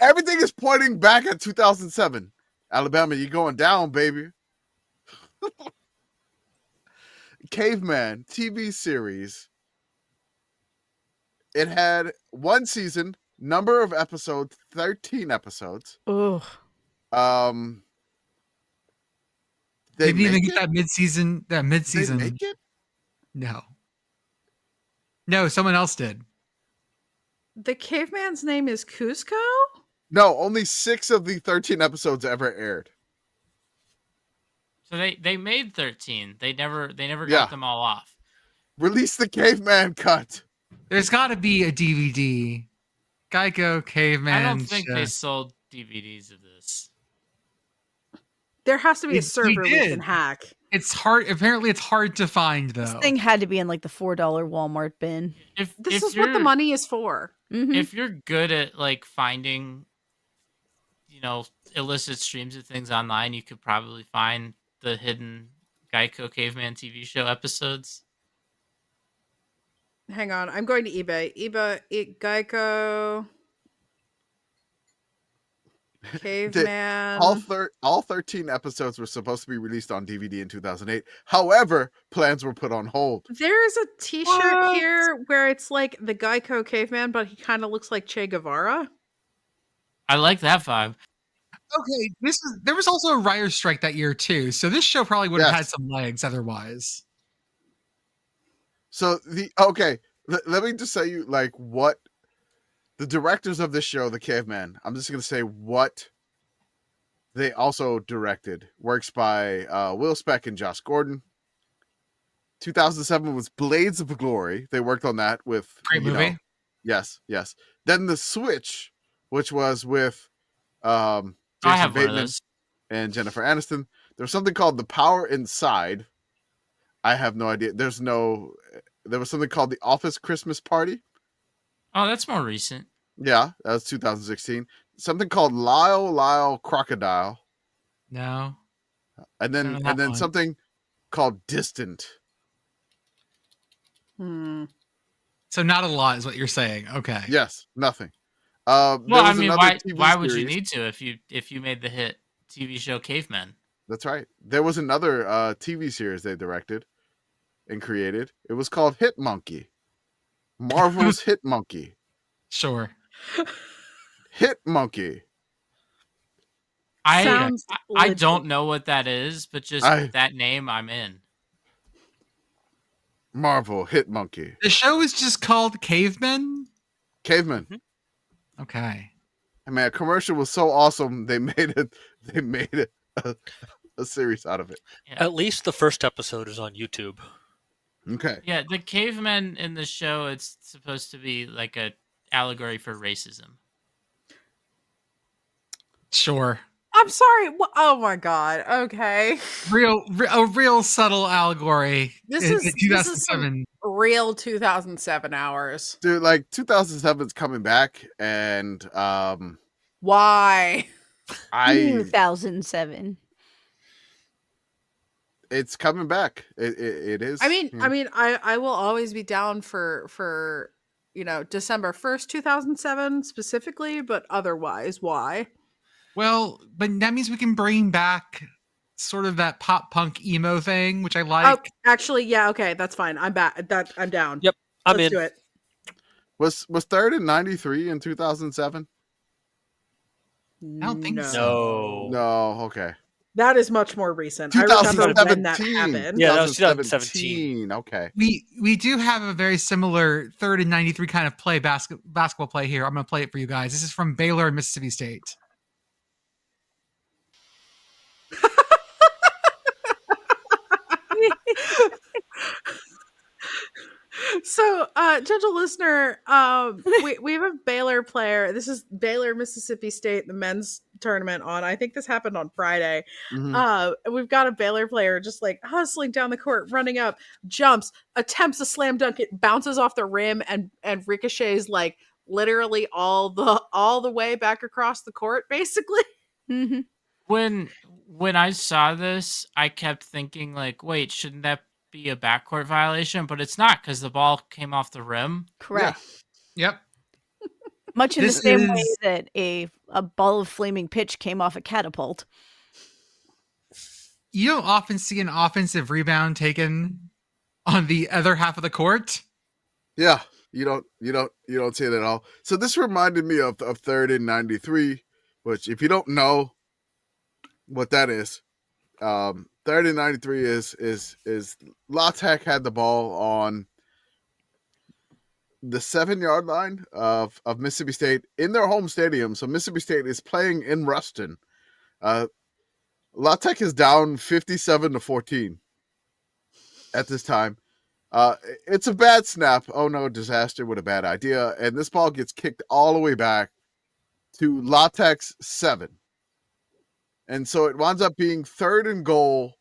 Everything is pointing back at 2007. Alabama, you're going down, baby. Caveman TV series. It had 1 season, number of episodes, 13 episodes. Ugh. They didn't even get that mid-season. They make it? No, someone else did. The caveman's name is Cusco? No, only 6 of the 13 episodes ever aired. So they made 13. They never Yeah. got them all off. Release the caveman cut. There's got to be a DVD. Geico Caveman. I don't think show. they sold DVDs of this. There has to be We a server we did. can hack. It's hard. Apparently, it's hard to find though. This thing had to be in like the $4 Walmart bin. This is what the money is for. Mhm. If you're good at like finding, illicit streams of things online, you could probably find the hidden Geico Caveman TV show episodes. Hang on, I'm going to eBay. Geico Caveman. All 13 episodes were supposed to be released on DVD in 2008. However, plans were put on hold. There's a T-shirt here where it's like the Geico Caveman, but he kind of looks like Che Guevara. I like that vibe. Okay, there was also a writer's strike that year too, so this show probably would have Yes. had some legs otherwise. So let me just say you like what the directors of this show, The Caveman. I'm just gonna say what they also directed. Works by Will Speck and Josh Gordon. 2007 was Blades of Glory. They worked on that with Great movie. Yes. Then The Switch, which was with I Jason have one of Bateman those. and Jennifer Aniston. There was something called The Power Inside. I have no idea. There was something called The Office Christmas Party. Oh, that's more recent. Yeah, that was 2016. Something called Lyle Crocodile. No. And I then don't know that one. something called Distant. So not a lot is what you're saying. Okay. Yes, nothing. Well, there I was mean, another TV why would you series. need to if you made the hit TV show Cavemen? That's right. There was another TV series they directed and created. It was called Hit Monkey. Marvel's Hit Monkey. Sure. Hit Monkey. I Sounds don't know what that is, but just that name, I'm in. Marvel Hit Monkey. The show is just called Cavemen. Caveman. Okay. I mean, a commercial was so awesome. They made a series out of it. Yeah. At least the first episode is on YouTube. Okay. Yeah, the cavemen in the show, it's supposed to be like a allegory for racism. Sure. I'm sorry. Oh my god. Okay. A real subtle allegory. This in is 2007. Real 2007 hours. Dude, like 2007's coming back, and Why? 2007. It's coming back. It is. I mean, I will always be down for December 1st, 2007 specifically, but otherwise, why? Well, but that means we can bring back sort of that pop punk emo thing, which I like. Oh, actually, yeah, okay, that's fine. I'm back. I'm down. Yep, I'm Let's in. do it. Was Third in 93 in 2007? I don't think so. No. No. Okay. That is much more recent. I remember when that 2017. happened. Yeah, that was 2017. Okay. We do have a very similar 3rd and 93 kind of play basketball play here. I'm going to play it for you guys. This is from Baylor and Mississippi State. So, gentle listener, we have a Baylor player. This is Baylor, Mississippi State, the men's tournament on. I think this happened on Friday. We've got a Baylor player just like hustling down the court, running up, jumps, attempts a slam dunk, it bounces off the rim and ricochets like literally all the way back across the court, basically. Mm-hmm. When I saw this, I kept thinking like, wait, shouldn't that be a backcourt violation? But it's not because the ball came off the rim. Correct. Yep. Much in This the same way is- that a ball of flaming pitch came off a catapult. You don't often see an offensive rebound taken on the other half of the court. Yeah, you don't see it at all. So this reminded me of 3rd and 93, which if you don't know what that is, 3rd and 93 is La Tech had the ball on the 7-yard line of Mississippi State in their home stadium. So Mississippi State is playing in Ruston. La Tech is down 57-14 at this time. It's a bad snap. Oh no, disaster with a bad idea. And this ball gets kicked all the way back to La Tech's 7. And so it winds up being 3rd and goal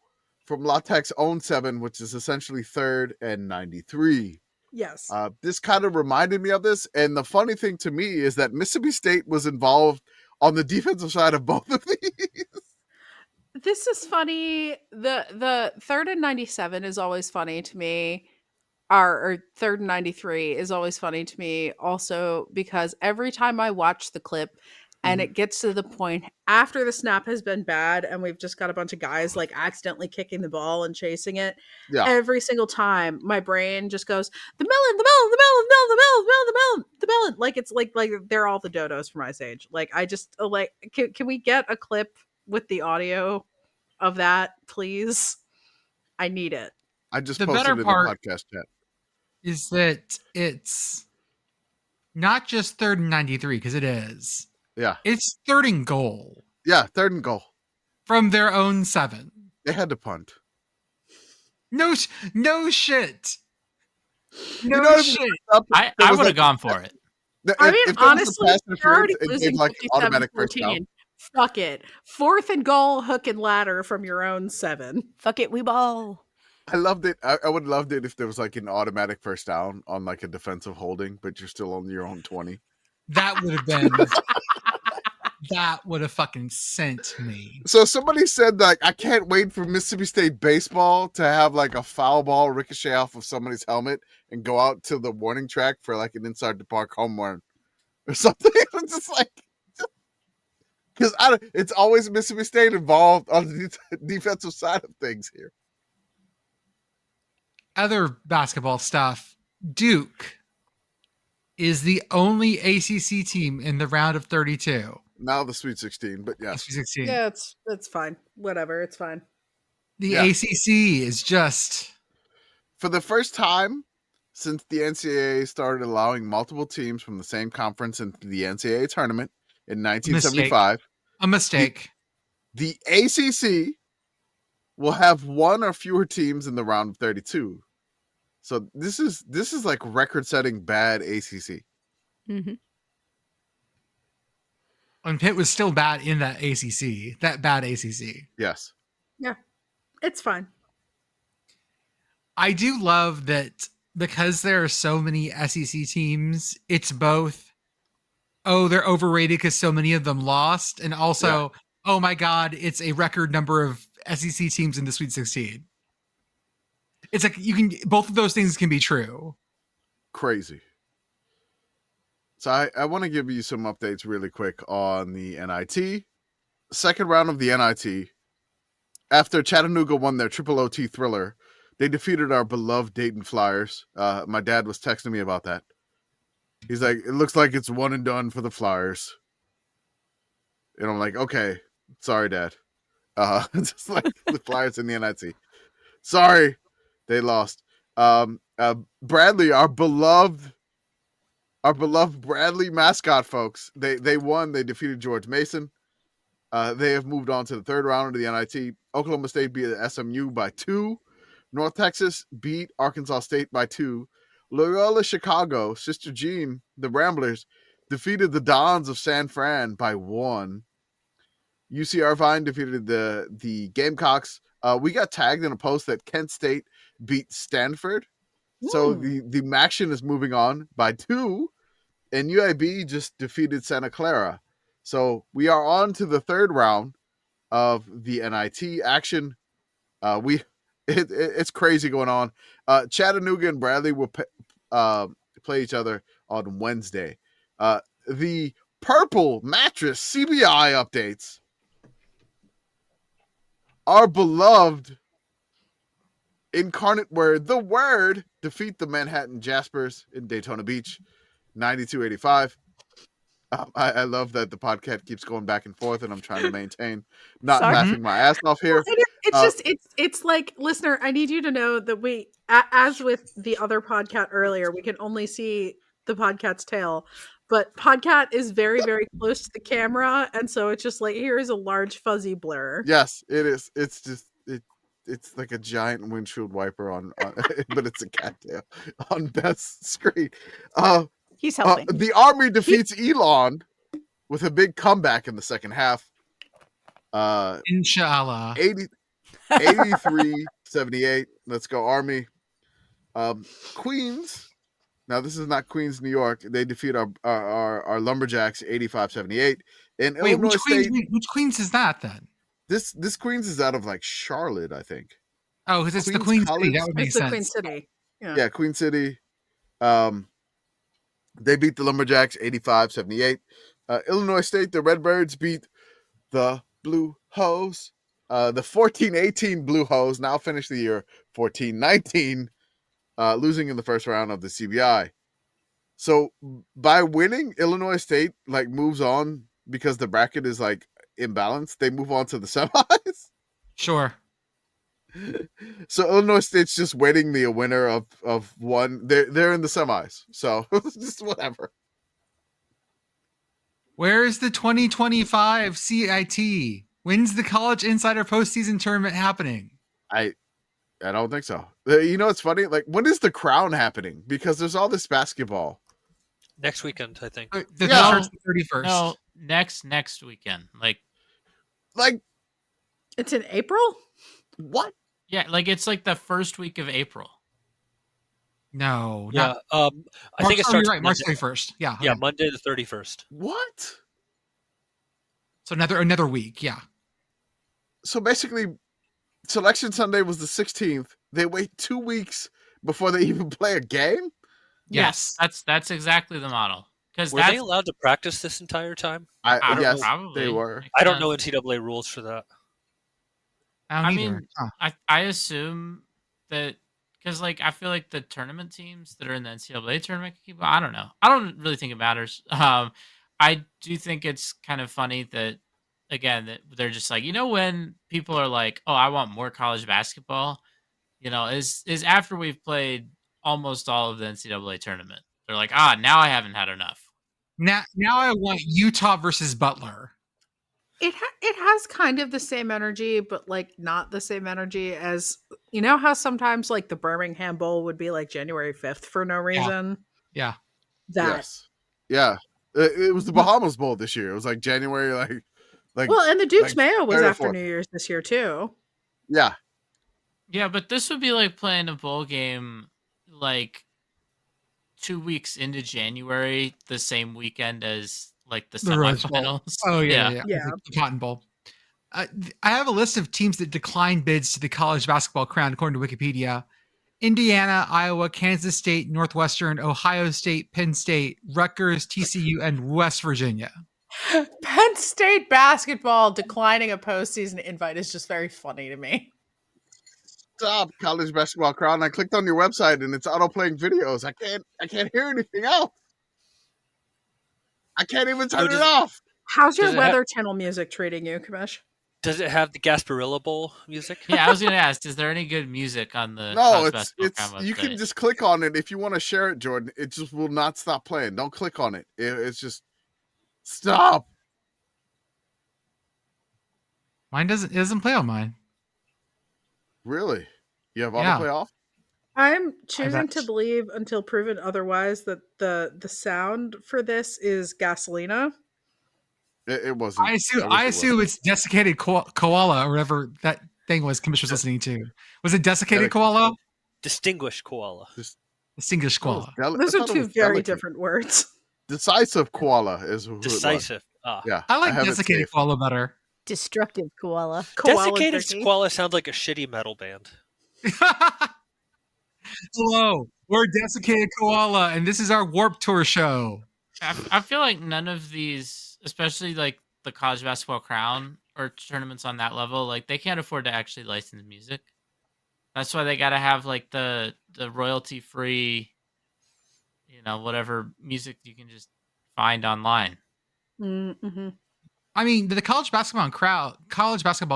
from La Tech's own 7, which is essentially 3rd and 93. Yes. This kind of reminded me of this. And the funny thing to me is that Mississippi State was involved on the defensive side of both of these. This is funny. The 3rd and 97 is always funny to me. Or 3rd and 93 is always funny to me also because every time I watch the clip and it gets to the point after the snap has been bad and we've just got a bunch of guys like accidentally kicking the ball and chasing it, every single time my brain just goes, the melon, the melon, the melon, the melon, the melon, the melon, the melon, the melon. Like it's like they're all the dodos from Ice Age. Like I just like, can we get a clip with the audio of that, please? I need it. I just The posted better it in the part podcast chat. is that it's not just 3rd and 93 because it is. Yeah. It's 3rd and goal Yeah, 3rd and goal. from their own 7. They had to punt. No shit. No You know what I mean? shit. I There was would have like- gone for it. I mean, if there was a honestly, pass you're already interference, it losing gave, like, automatic first 57-14. down. Fuck it. 4th and goal, hook and ladder from your own 7. Fuck it, we ball. I loved it. I would have loved it if there was like an automatic first down on like a defensive holding, but you're still on your own 20. That would have been. That would have fucking sent me. So somebody said like, I can't wait for Mississippi State baseball to have like a foul ball ricochet off of somebody's helmet and go out to the warning track for like an inside the park home run or something. It's just like, because it's always Mississippi State involved on the defensive side of things here. Other basketball stuff. Duke is the only ACC team in the round of 32. Now the Sweet 16, but yes. Sweet 16. Yeah, it's fine. Whatever, it's fine. The Yeah. ACC is just. For the first time since the NCAA started allowing multiple teams from the same conference into the NCAA tournament in 1975, A mistake. the ACC will have one or fewer teams in the round of 32. So this is like record-setting bad ACC. Mm-hmm. And Pitt was still bad in that ACC. That bad ACC. Yes. It's fine. I do love that because there are so many SEC teams, it's both, oh, they're overrated because so many of them lost, and also, oh my God, it's a record number of SEC teams in the Sweet 16. It's like both of those things can be true. Crazy. So I want to give you some updates really quick on the NIT. Second round of the NIT. After Chattanooga won their Triple OT Thriller, they defeated our beloved Dayton Flyers. My dad was texting me about that. He's like, it looks like it's one and done for the Flyers. And I'm like, okay, sorry, Dad. just like the Flyers in the NIT. Sorry, they lost. Bradley, our beloved Bradley mascot, folks. They won. They defeated George Mason. They have moved on to the third round of the NIT. Oklahoma State beat SMU by 2. North Texas beat Arkansas State by 2. Loyola Chicago, Sister Jean, the Ramblers, defeated the Dons of San Fran by 1. UC Irvine defeated the Gamecocks. We got tagged in a post that Kent State beat Stanford. So the action is moving on by 2. And UAB just defeated Santa Clara. So we are on to the third round of the NIT action. It's crazy going on. Chattanooga and Bradley will play each other on Wednesday. The Purple Mattress CBI updates. Our beloved Incarnate Word, the Word, defeat the Manhattan Jaspers in Daytona Beach, 92-85. I love that the podcast keeps going back and forth, and I'm trying to maintain not laughing my ass off here. Well, it's like, listener, I need you to know that we, as with the other podcast earlier, we can only see the podcat's tail, but podcat is very, very close to the camera, and so it's just like, here is a large fuzzy blur. Yes, it is. It's just it's like a giant windshield wiper on but it's a cattail on Beth's screen. He's helping. The Army defeats Elon with a big comeback in the second half. Inshallah. 83-78. Let's go, Army. Queens. Now, this is not Queens, New York. They defeat our Lumberjacks 85-78. And Wait, Illinois State. Which Queens is that then? This Queens is out of like Charlotte, I think. Oh, because it's the Queens Queen City. That would make It's the sense. Queen City. Yeah, Queen City. They beat the Lumberjacks 85-78. Illinois State, the Redbirds beat the Blue Hose. The 14-18 Blue Hose now finish the year 14-19, losing in the first round of the CBI. So by winning, Illinois State like moves on because the bracket is like imbalanced. They move on to the semis. Sure. So Illinois State's just waiting the winner of one. They're in the semis. So just whatever. Where is the 2025 CIT? When's the College Insider postseason tournament happening? I don't think so. You know, it's funny. Like, when is the Crown happening? Because there's all this basketball. Next weekend, I think. The Yeah. 31st. No, next weekend. Like It's in April? What? yeah, like it's like the first week of April. No. Yeah. Not, I think it starts right. March Monday. 31st. Yeah. Yeah, okay. Monday the 31st. What? So another week. Yeah. So basically, Selection Sunday was the 16th. They wait 2 weeks before they even play a game? Yes. That's exactly the model. Because Were they allowed to practice this entire time? Yes, probably they were. I don't know NCAA rules for that. I I don't either. mean, I assume that because like I feel like the tournament teams that are in the NCAA tournament can keep. I don't know. I don't really think it matters. I do think it's kind of funny that again that they're just like, you know, when people are like, oh, I want more college basketball, you know, is after we've played almost all of the NCAA tournament. They're like, now I haven't had enough. Now I want Utah versus Butler. It has kind of the same energy, but like not the same energy as, you know how sometimes like the Birmingham Bowl would be like January 5th for no reason? Yeah. Yes. Yeah. It was the Bahamas Bowl this year. It was like January, like Well, and the Duke's like Mayo was third or after fourth. New Year's this year too. Yeah. Yeah, but this would be like playing a bowl game like 2 weeks into January, the same weekend as like the Rose Bowl. semifinals. Oh, yeah. Yeah. The Cotton Bowl. I have a list of teams that declined bids to the college basketball crown, according to Wikipedia. Indiana, Iowa, Kansas State, Northwestern, Ohio State, Penn State, Rutgers, TCU, and West Virginia. Penn State basketball declining a postseason invite is just very funny to me. Stop, College Basketball Crown. I clicked on your website and it's auto playing videos. I can't hear anything else. I can't even turn it off. How's your Does it Weather Channel music treating you, Commish? Does it have the Gasparilla Bowl music? Yeah, I was gonna ask, is there any good music on the No, college it's basketball crown you can website? just click on it if you want to share it, Jordan. It just will not stop playing. Don't click on it. It's just stop. Mine doesn't play on mine. Really? You have Yeah. autoplay off? I'm choosing to bet. believe until proven otherwise that the sound for this is Gasolina. It wasn't. I wish it assume was. it's Desiccated Koala or whatever that thing was Commish was listening to. Was it Desiccated Koala? Distinguished Koala. Distinguished Koala. Those are two very different words. Decisive Koala is who Decisive. It was. Yeah, I like have it Desiccated saved. Koala better. Destructive koala. Desiccated jerky. Koala sounds like a shitty metal band. Hello, we're Desiccated Koala, and this is our Warped Tour show. I feel like none of these, especially like the college basketball crown or tournaments on that level, like they can't afford to actually license music. That's why they got to have like the royalty free, whatever music you can just find online. Mm-hmm. I mean, the college basketball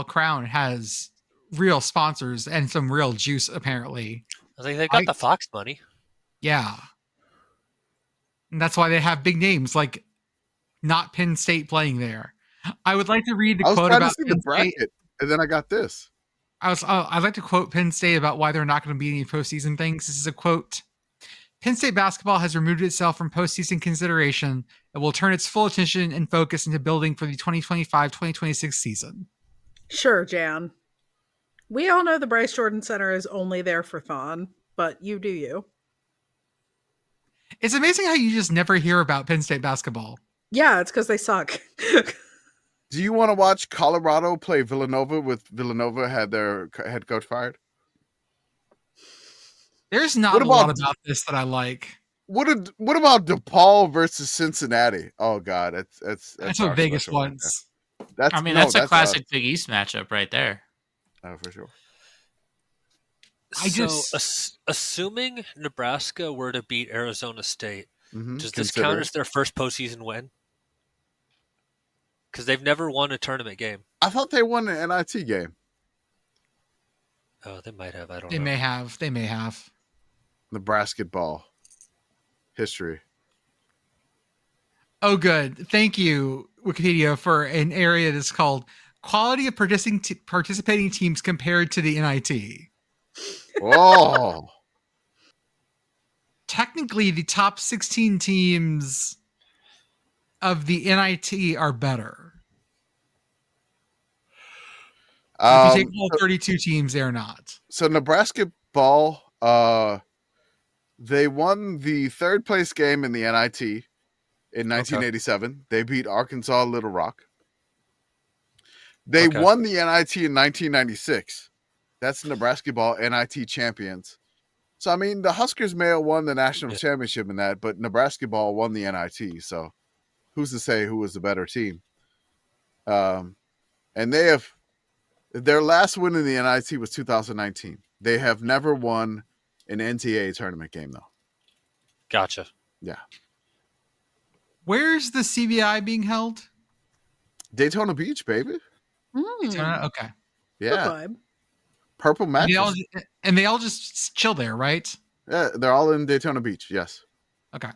crown has real sponsors and some real juice, apparently. I think they got the Fox money. Yeah. And that's why they have big names like not Penn State playing there. I would like to read the quote about the Penn bracket, State. and then I got this. I'd like to quote Penn State about why they're not going to be any postseason things. This is a quote. Penn State basketball has removed itself from postseason consideration and will turn its full attention and focus into building for the 2025-2026 season. Sure, Jan. We all know the Bryce Jordan Center is only there for Thon, but you do you. It's amazing how you just never hear about Penn State basketball. Yeah, it's because they suck. Do you want to watch Colorado play Villanova with Villanova had their head coach fired? There's not a lot about this that I like. What about DePaul versus Cincinnati? Oh God, that's what Vegas wants. That's a classic Big East matchup right there. Oh, for sure. Assuming Nebraska were to beat Arizona State, does this Consider count it. as their first postseason win? Because they've never won a tournament game. I thought they won an NIT game. Oh, they might have. I don't know. They may have. Nebraska ball history. Oh, good. Thank you, Wikipedia, for an area that's called Quality of Participating Teams Compared to the NIT. Oh. Technically, the top 16 teams of the NIT are better. If you take all 32 teams, they're not. So Nebraska ball, they won the third place game in the NIT in 1987. They beat Arkansas Little Rock. They won the NIT in 1996. That's Nebraska ball NIT champions. So, I mean, the Huskers may have won the national championship in that, but Nebraska ball won the NIT. So who's to say who was the better team? And their last win in the NIT was 2019. They have never won an NCAA tournament game, though. Gotcha. Yeah. Where's the CBI being held? Daytona Beach, baby. Daytona? Okay. Yeah. Purple mattress. And they all just chill there, right? Yeah, they're all in Daytona Beach. Yes. Okay.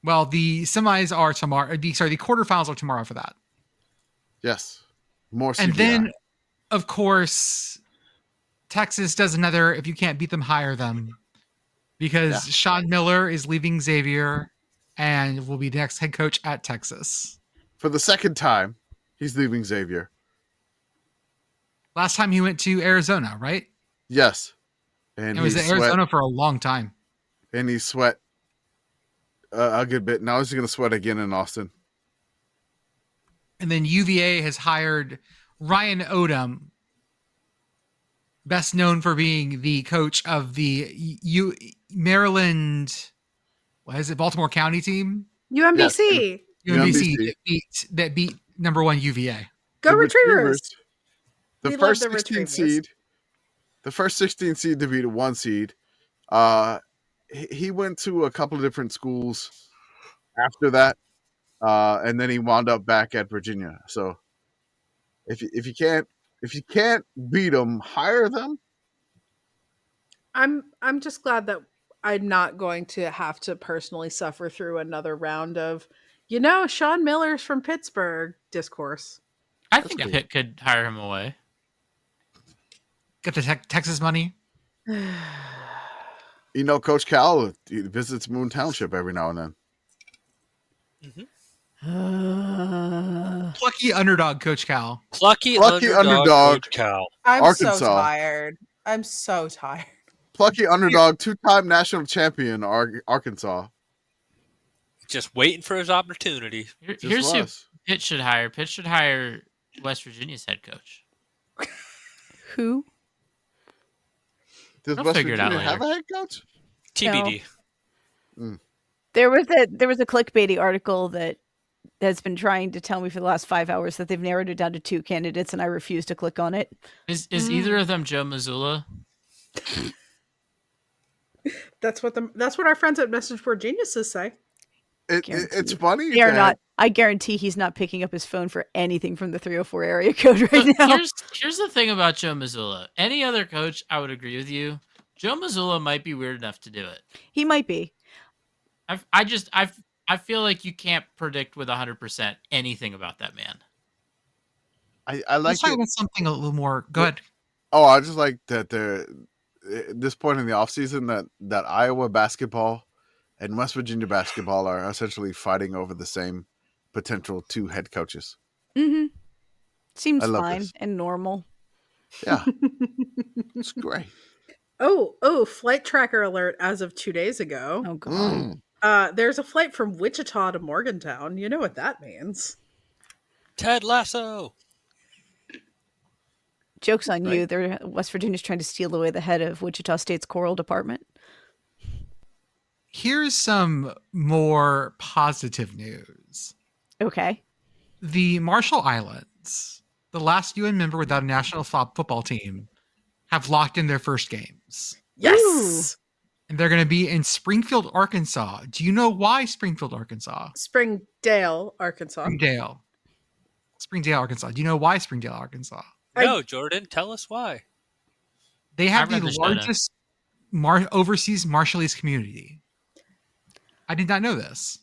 Well, the semis are tomorrow. The quarterfinals are tomorrow for that. Yes. More CBI. And then, of course, Texas does another, if you can't beat them, hire them. Because Sean Miller is leaving Xavier and will be the next head coach at Texas. For the second time, he's leaving Xavier. Last time he went to Arizona, right? Yes. And he was at Arizona for a long time. And he sweat a good bit. Now he's going to sweat again in Austin. And then UVA has hired Ryan Odom, best known for being the coach of the Maryland, Baltimore County team? UMBC. Yes. UMBC that beat number one UVA. Go Retrievers. The first 16 seed. The first 16 seed to beat a 1 seed. He went to a couple of different schools after that. And then he wound up back at Virginia. So If you can't beat them, hire them. I'm just glad that I'm not going to have to personally suffer through another round of, Sean Miller's from Pittsburgh discourse. I That's think cool. Pitt could hire him away. Get the Texas money. Coach Cal, he visits Moon Township every now and then. Plucky underdog, Coach Cal. Plucky underdog. Coach Cal. I'm Arkansas. so tired. I'm so tired. Plucky underdog, 2-time national champion, Arkansas. Just waiting for his opportunity. Here's who was. Pitt should hire. Pitt should hire West Virginia's head coach. Who? Does I'll West figure it out Virginia have a later. head coach? TBD. There was a clickbaity article that has been trying to tell me for the last 5 hours that they've narrowed it down to 2 candidates, and I refuse to click on it. Is either of them Joe Mazzulla? That's what our friends at Message Board Geniuses say. It's funny. They are that- not. I guarantee he's not picking up his phone for anything from the 304 area code right now. Here's the thing about Joe Mazzulla. Any other coach, I would agree with you. Joe Mazzulla might be weird enough to do it. He might be. I feel like you can't predict with 100% anything about that man. I like Let's talk it. about something a little more. Go ahead. Oh, I just like that they're at this point in the offseason that Iowa basketball and West Virginia basketball are essentially fighting over the same potential 2 head coaches. Mm-hmm. Seems I love fine this. and normal. Yeah. It's great. Oh, flight tracker alert as of 2 days ago. Oh god. There's a flight from Wichita to Morgantown. You know what that means. Ted Lasso. Joke's on you. Right. West Virginia's trying to steal away the head of Wichita State's choral department. Here's some more positive news. Okay. The Marshall Islands, the last UN member without a national football team, have locked in their first games. Yes. And they're going to be in Springfield, Arkansas. Do you know why Springfield, Arkansas? Springdale, Arkansas. Springdale, Arkansas. Do you know why Springdale, Arkansas? No, Jordan, tell us why. They have I read the the show notes. largest overseas Marshallese community. I did not know this.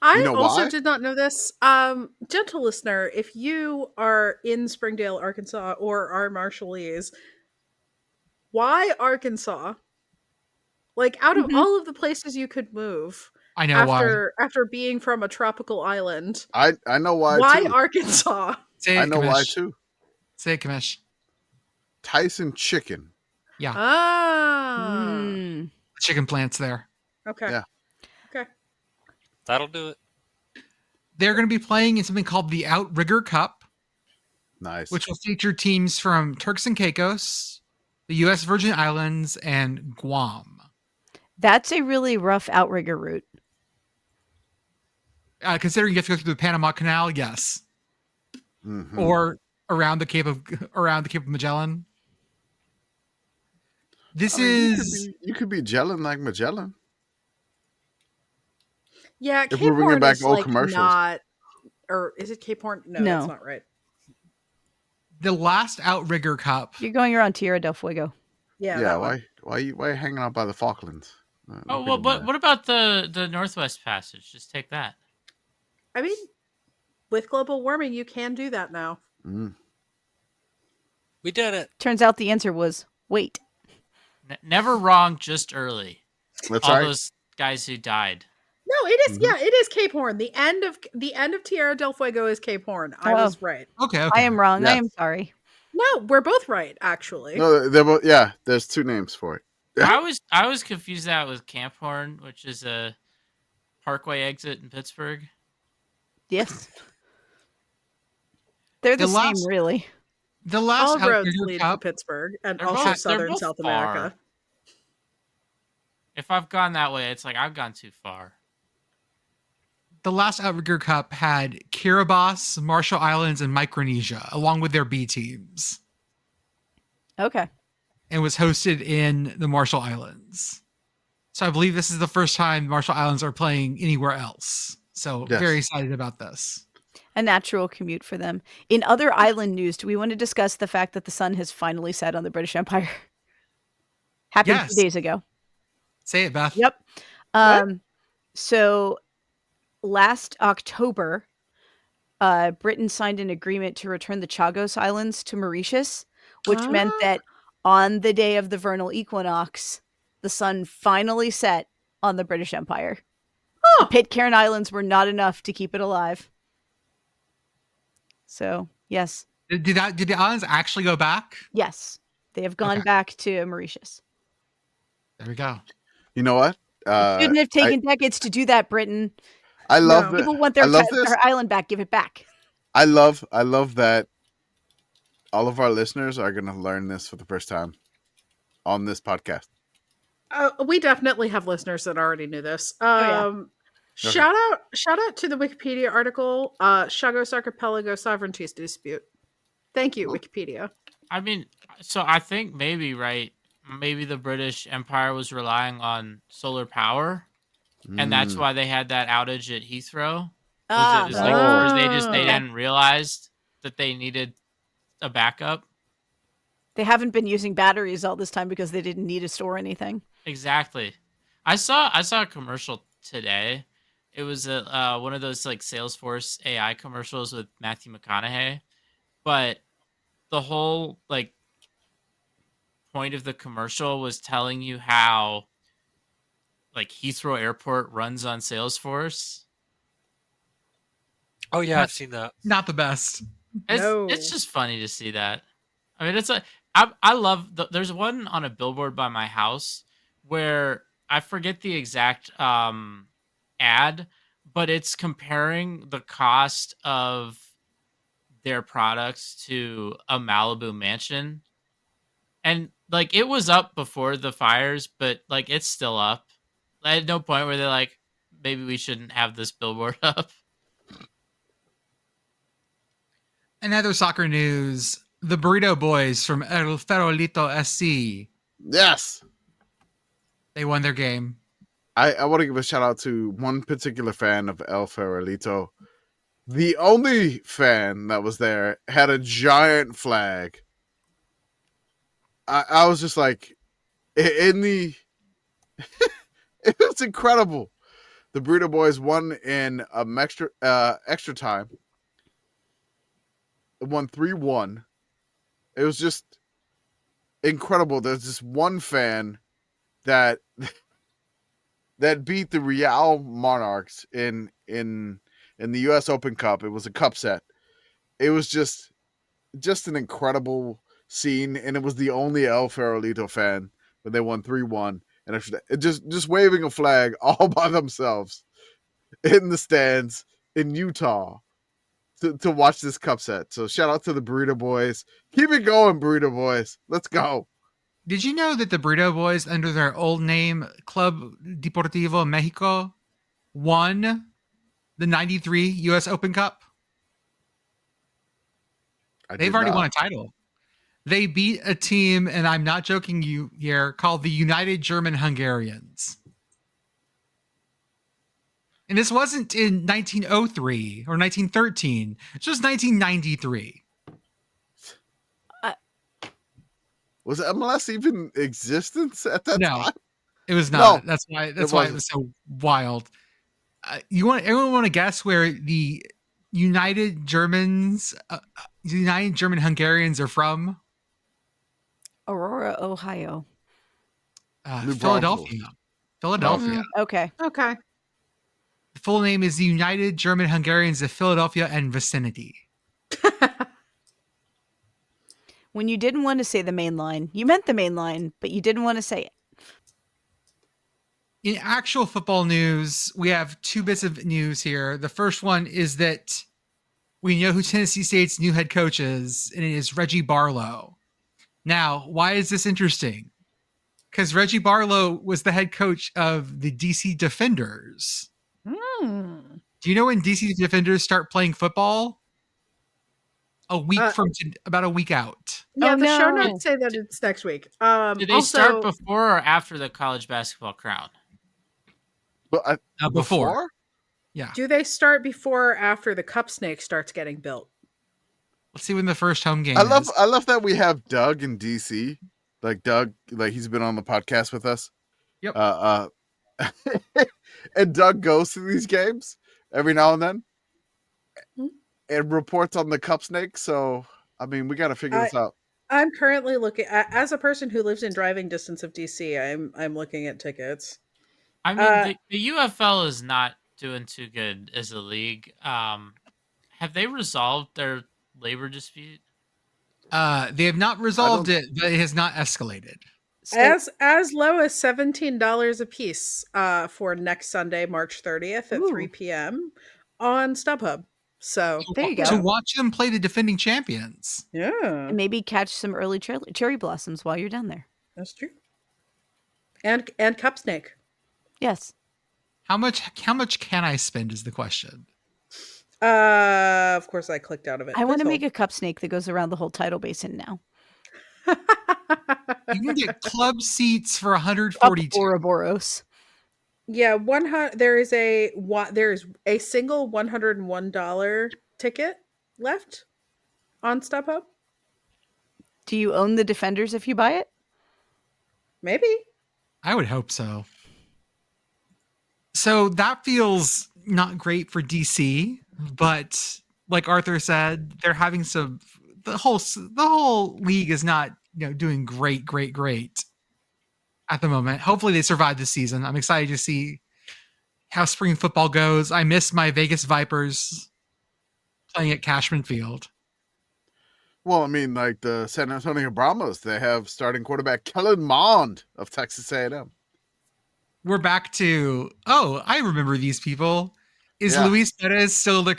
I You know also why? did not know this. Gentle listener, if you are in Springdale, Arkansas, or are Marshallese, why Arkansas? Like, out of all of the places you could move I know why. after being from a tropical island, I know why too. Arkansas? Say it, I know why Commish. too. Say it, Commish. Tyson Chicken. Yeah, Ah. Mm. chicken plants there. Okay. Yeah. Okay. That'll do it. They're going to be playing in something called the Outrigger Cup, Nice. which will feature teams from Turks and Caicos, the U.S. Virgin Islands, and Guam. That's a really rough outrigger route. Considering you have to go through the Panama Canal, yes, Mhm. or around the Cape of Magellan. This I mean, is you could be gelling like Magellan. Yeah, If Cape we're bringing Horn back is old like commercials. not, or is it Cape Horn? No, No. that's not right. the last Outrigger Cup. You're going around Tierra del Fuego. Yeah. Yeah. that one. Why are you hanging out by the Falklands? Oh well, but what about the Northwest Passage? Just take that. I mean, with global warming, you can do that now. We did it. Turns out the answer was wait. Never wrong, just early. That's All right. those guys who died. No, it is. Yeah, it is Cape Horn. The end of Tierra del Fuego is Cape Horn. I Oh. was right. Okay. I am wrong. I Yeah. am sorry. No, we're both right. Actually, No, they're both. Yeah, there's 2 names for it. I was confused that with Camp Horn, which is a Parkway exit in Pittsburgh. Yes. They're the The same, last- really. The last all roads Outrigger lead Cup. to Pittsburgh and They're also both- they're southern both South far. America. If I've gone that way, it's like I've gone too far. The last Outrigger Cup had Kiribati, Marshall Islands, and Micronesia, along with their B teams, Okay. and was hosted in the Marshall Islands. So I believe this is the first time Marshall Islands are playing anywhere else. So Yes. very excited about this. a natural commute for them. In other island news, do we want to discuss the fact that the sun has finally set on the British Empire? Happened Yes. 2 days ago. Say it, Beth. Yep. What? So last October, Britain signed an agreement to return the Chagos Islands to Mauritius, which meant that on the day of the vernal equinox, the sun finally set on the British Empire. The Pitcairn Islands were not enough to keep it alive. So, yes. Did the islands actually go back? Yes. They have gone Okay. back to Mauritius. There we go. You know what? It shouldn't have taken decades to do that, Britain. I love No. it. People want I their, love this. their island back. Give it back. I love that all of our listeners are going to learn this for the first time on this podcast. We definitely have listeners that already knew this. yeah. Shout out to the Wikipedia article, Chagos Archipelago Sovereignty Dispute. Thank you, Wikipedia. I mean, so I think maybe the British Empire was relying on solar power, and that's why they had that outage at Heathrow. Was they didn't realize that they needed a backup? They haven't been using batteries all this time because they didn't need to store anything. Exactly. I saw a commercial today. It was one of those like Salesforce AI commercials with Matthew McConaughey, but the whole like point of the commercial was telling you how like Heathrow Airport runs on Salesforce. Oh yeah, I've seen that. Not the best. It's just funny to see that. I mean, I love there's one on a billboard by my house where I forget the exact ad, but it's comparing the cost of their products to a Malibu mansion. And like it was up before the fires, but like it's still up. At no point where they're like, maybe we shouldn't have this billboard up. In other soccer news, the Burrito Boys from El Farolito SC. Yes. They won their game. I want to give a shout out to one particular fan of El Farolito. The only fan that was there had a giant flag. I was just like, it was incredible. The Burrito Boys won in extra time. It won 3-1. It was just incredible. There's this one fan that beat the Real Monarchs in the U.S. Open Cup. It was a cup set. It was just an incredible scene, and it was the only El Farolito fan when they won 3-1, and just waving a flag all by themselves in the stands in Utah to watch this cup set. So shout out to the Burrito Boys. Keep it going, Burrito Boys. Let's go. Did you know that the Burrito Boys, under their old name, Club Deportivo Mexico, won the 93 U.S. Open Cup? They've already won a title. They beat a team, and I'm not joking you here, called the United German Hungarians. And this wasn't in 1903 or 1913. It's just 1993. Was MLS even in existence at that No, time? it was not. No, That's why it was so wild. Everyone want to guess where the United German Hungarians are from? Aurora, Ohio. Philadelphia. Philadelphia. Okay. Okay. The full name is the United German Hungarians of Philadelphia and vicinity. When you didn't want to say the main line, you meant the main line, but you didn't want to say it. In actual football news, we have two bits of news here. The first one is that we know who Tennessee State's new head coach is, and it is Reggie Barlow. Now, why is this interesting? Because Reggie Barlow was the head coach of the DC Defenders. Do you know when DC Defenders start playing football? About a week out. Yeah, Oh, the show no. notes say that it's next week. Did they start before or after the college basketball crown? But Before. Yeah. Do they start before or after the Cup Snake starts getting built? Let's see when the first home game I is. love that we have Doug in DC. Like Doug, like he's been on the podcast with us. Yep. And Doug goes to these games every now and then and reports on the Cup Snake. So I mean, we got to figure this out. I'm currently looking as a person who lives in driving distance of DC. I'm looking at tickets. I mean, the UFL is not doing too good as a league. Have they resolved their labor dispute? They have not resolved it, but it has not escalated. As low as $17 a piece for next Sunday, March 30th at 3 p.m. on StubHub. So there you go. To watch them play the defending champions. Yeah. And maybe catch some early cherry blossoms while you're down there. That's true. And Cup Snake. Yes. How much can I spend is the question. Of course I clicked out of it. I want to make a Cup Snake that goes around the whole tidal basin now. You can get club seats for $142. Ouroboros. Yeah, there is a single $101 ticket left on StubHub. Do you own the Defenders if you buy it? Maybe. I would hope so. So that feels not great for DC, but like Arthur said, they're having the whole league is not, doing great at the moment. Hopefully they survive this season. I'm excited to see how spring football goes. I miss my Vegas Vipers playing at Cashman Field. Well, I mean, like the San Antonio Brahmas, they have starting quarterback Kellen Mond of Texas A&M. We're back to, I remember these people. Is Luis Perez still the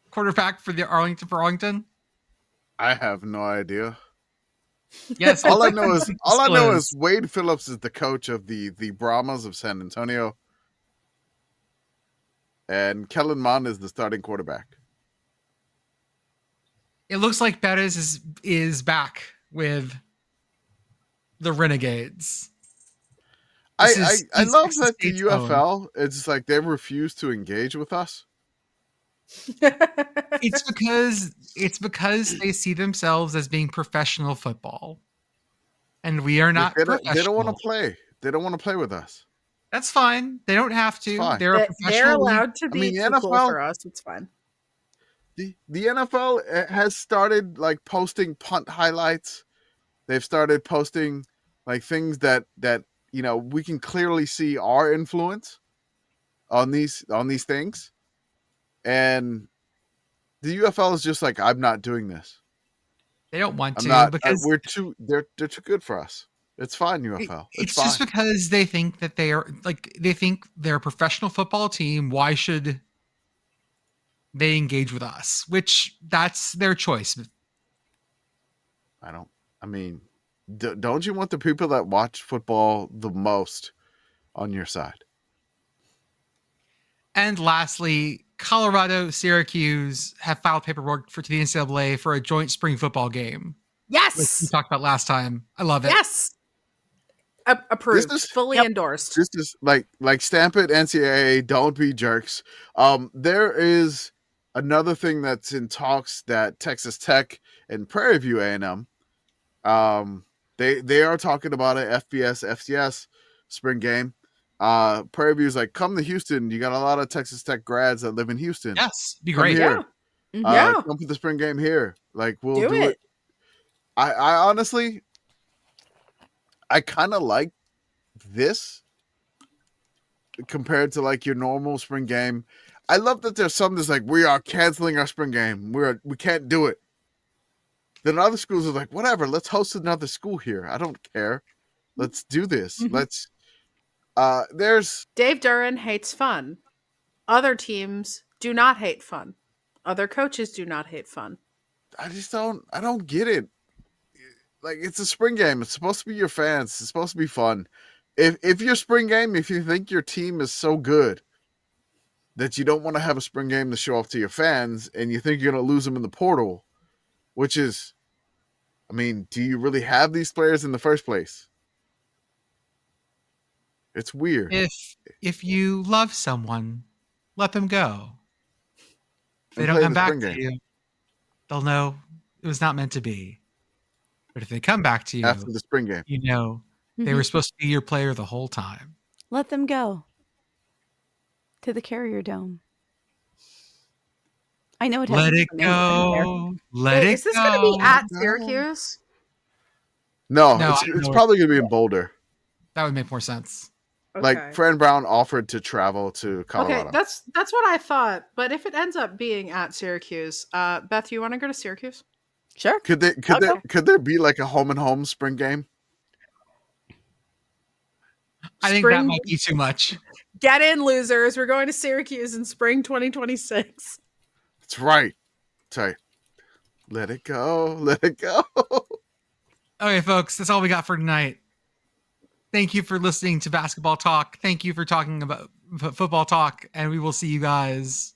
quarterback for Arlington? I have no idea. Yes. all I know is Wade Phillips is the coach of the Brahmas of San Antonio, and Kellen Mond is the starting quarterback. It looks like Perez is back with the Renegades. I love that the UFL, it's like they refuse to engage with us. It's because they see themselves as being professional football, and we are not. They don't want to play. They don't want to play with us. That's fine. They don't have to. They're allowed to be too cool for us. It's fine. The NFL has started like posting punt highlights. They've started posting like things that we can clearly see our influence on these things. And the UFL is just like, I'm not doing this. They don't want to because they're too good for us. It's fine, UFL. It's just because they think that they're a professional football team. Why should they engage with us? Which that's their choice. Don't you want the people that watch football the most on your side? And lastly, Colorado, Syracuse have filed paperwork to the NCAA for a joint spring football game. Yes, which we talked about last time. I love it. Yes, approved, fully endorsed. This is like stamp it, NCAA. Don't be jerks. There is another thing that's in talks that Texas Tech and Prairie View A&M. They are talking about an FCS spring game. Prairie View's like, come to Houston. You got a lot of Texas Tech grads that live in Houston. Yes, be great. Come for the spring game here. Like we'll do it. I honestly, I kind of like this compared to like your normal spring game. I love that there's some that's like, we are canceling our spring game. We can't do it. Then other schools are like, whatever, let's host another school here. I don't care. Let's do this. Mm-hmm. There's Dave Duran hates fun. Other teams do not hate fun. Other coaches do not hate fun. I don't get it. Like, it's a spring game. It's supposed to be your fans. It's supposed to be fun. If your spring game, if you think your team is so good that you don't want to have a spring game to show off to your fans and you think you're going to lose them in the portal, which is, do you really have these players in the first place? It's weird. If you love someone, let them go. If they And don't play come the back spring to game. you, they'll know it was not meant to be. But if they come back to you, After the spring game. you know they were supposed to be your player the whole time. Let them go to the Carrier Dome. I know it has Let a it name, but I don't care. go. Let Wait, it is this go. going to be at Syracuse? No, No, I it's don't know. probably going to be in Boulder. That would make more sense. Like Fran Brown offered to travel to Colorado. Okay, that's what I thought. But if it ends up being at Syracuse, Beth, you want to go to Syracuse? Sure. Could there be like a home and home spring game? I think that might be too much. Get in, losers. We're going to Syracuse in spring 2026. That's right. Tight. Let it go. Let it go. Okay, folks, that's all we got for tonight. Thank you for listening to Basketball Talk. Thank you for talking about football talk, and we will see you guys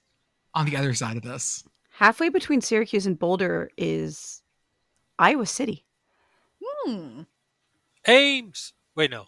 on the other side of this. Halfway between Syracuse and Boulder is Iowa City. Ames. Wait, no.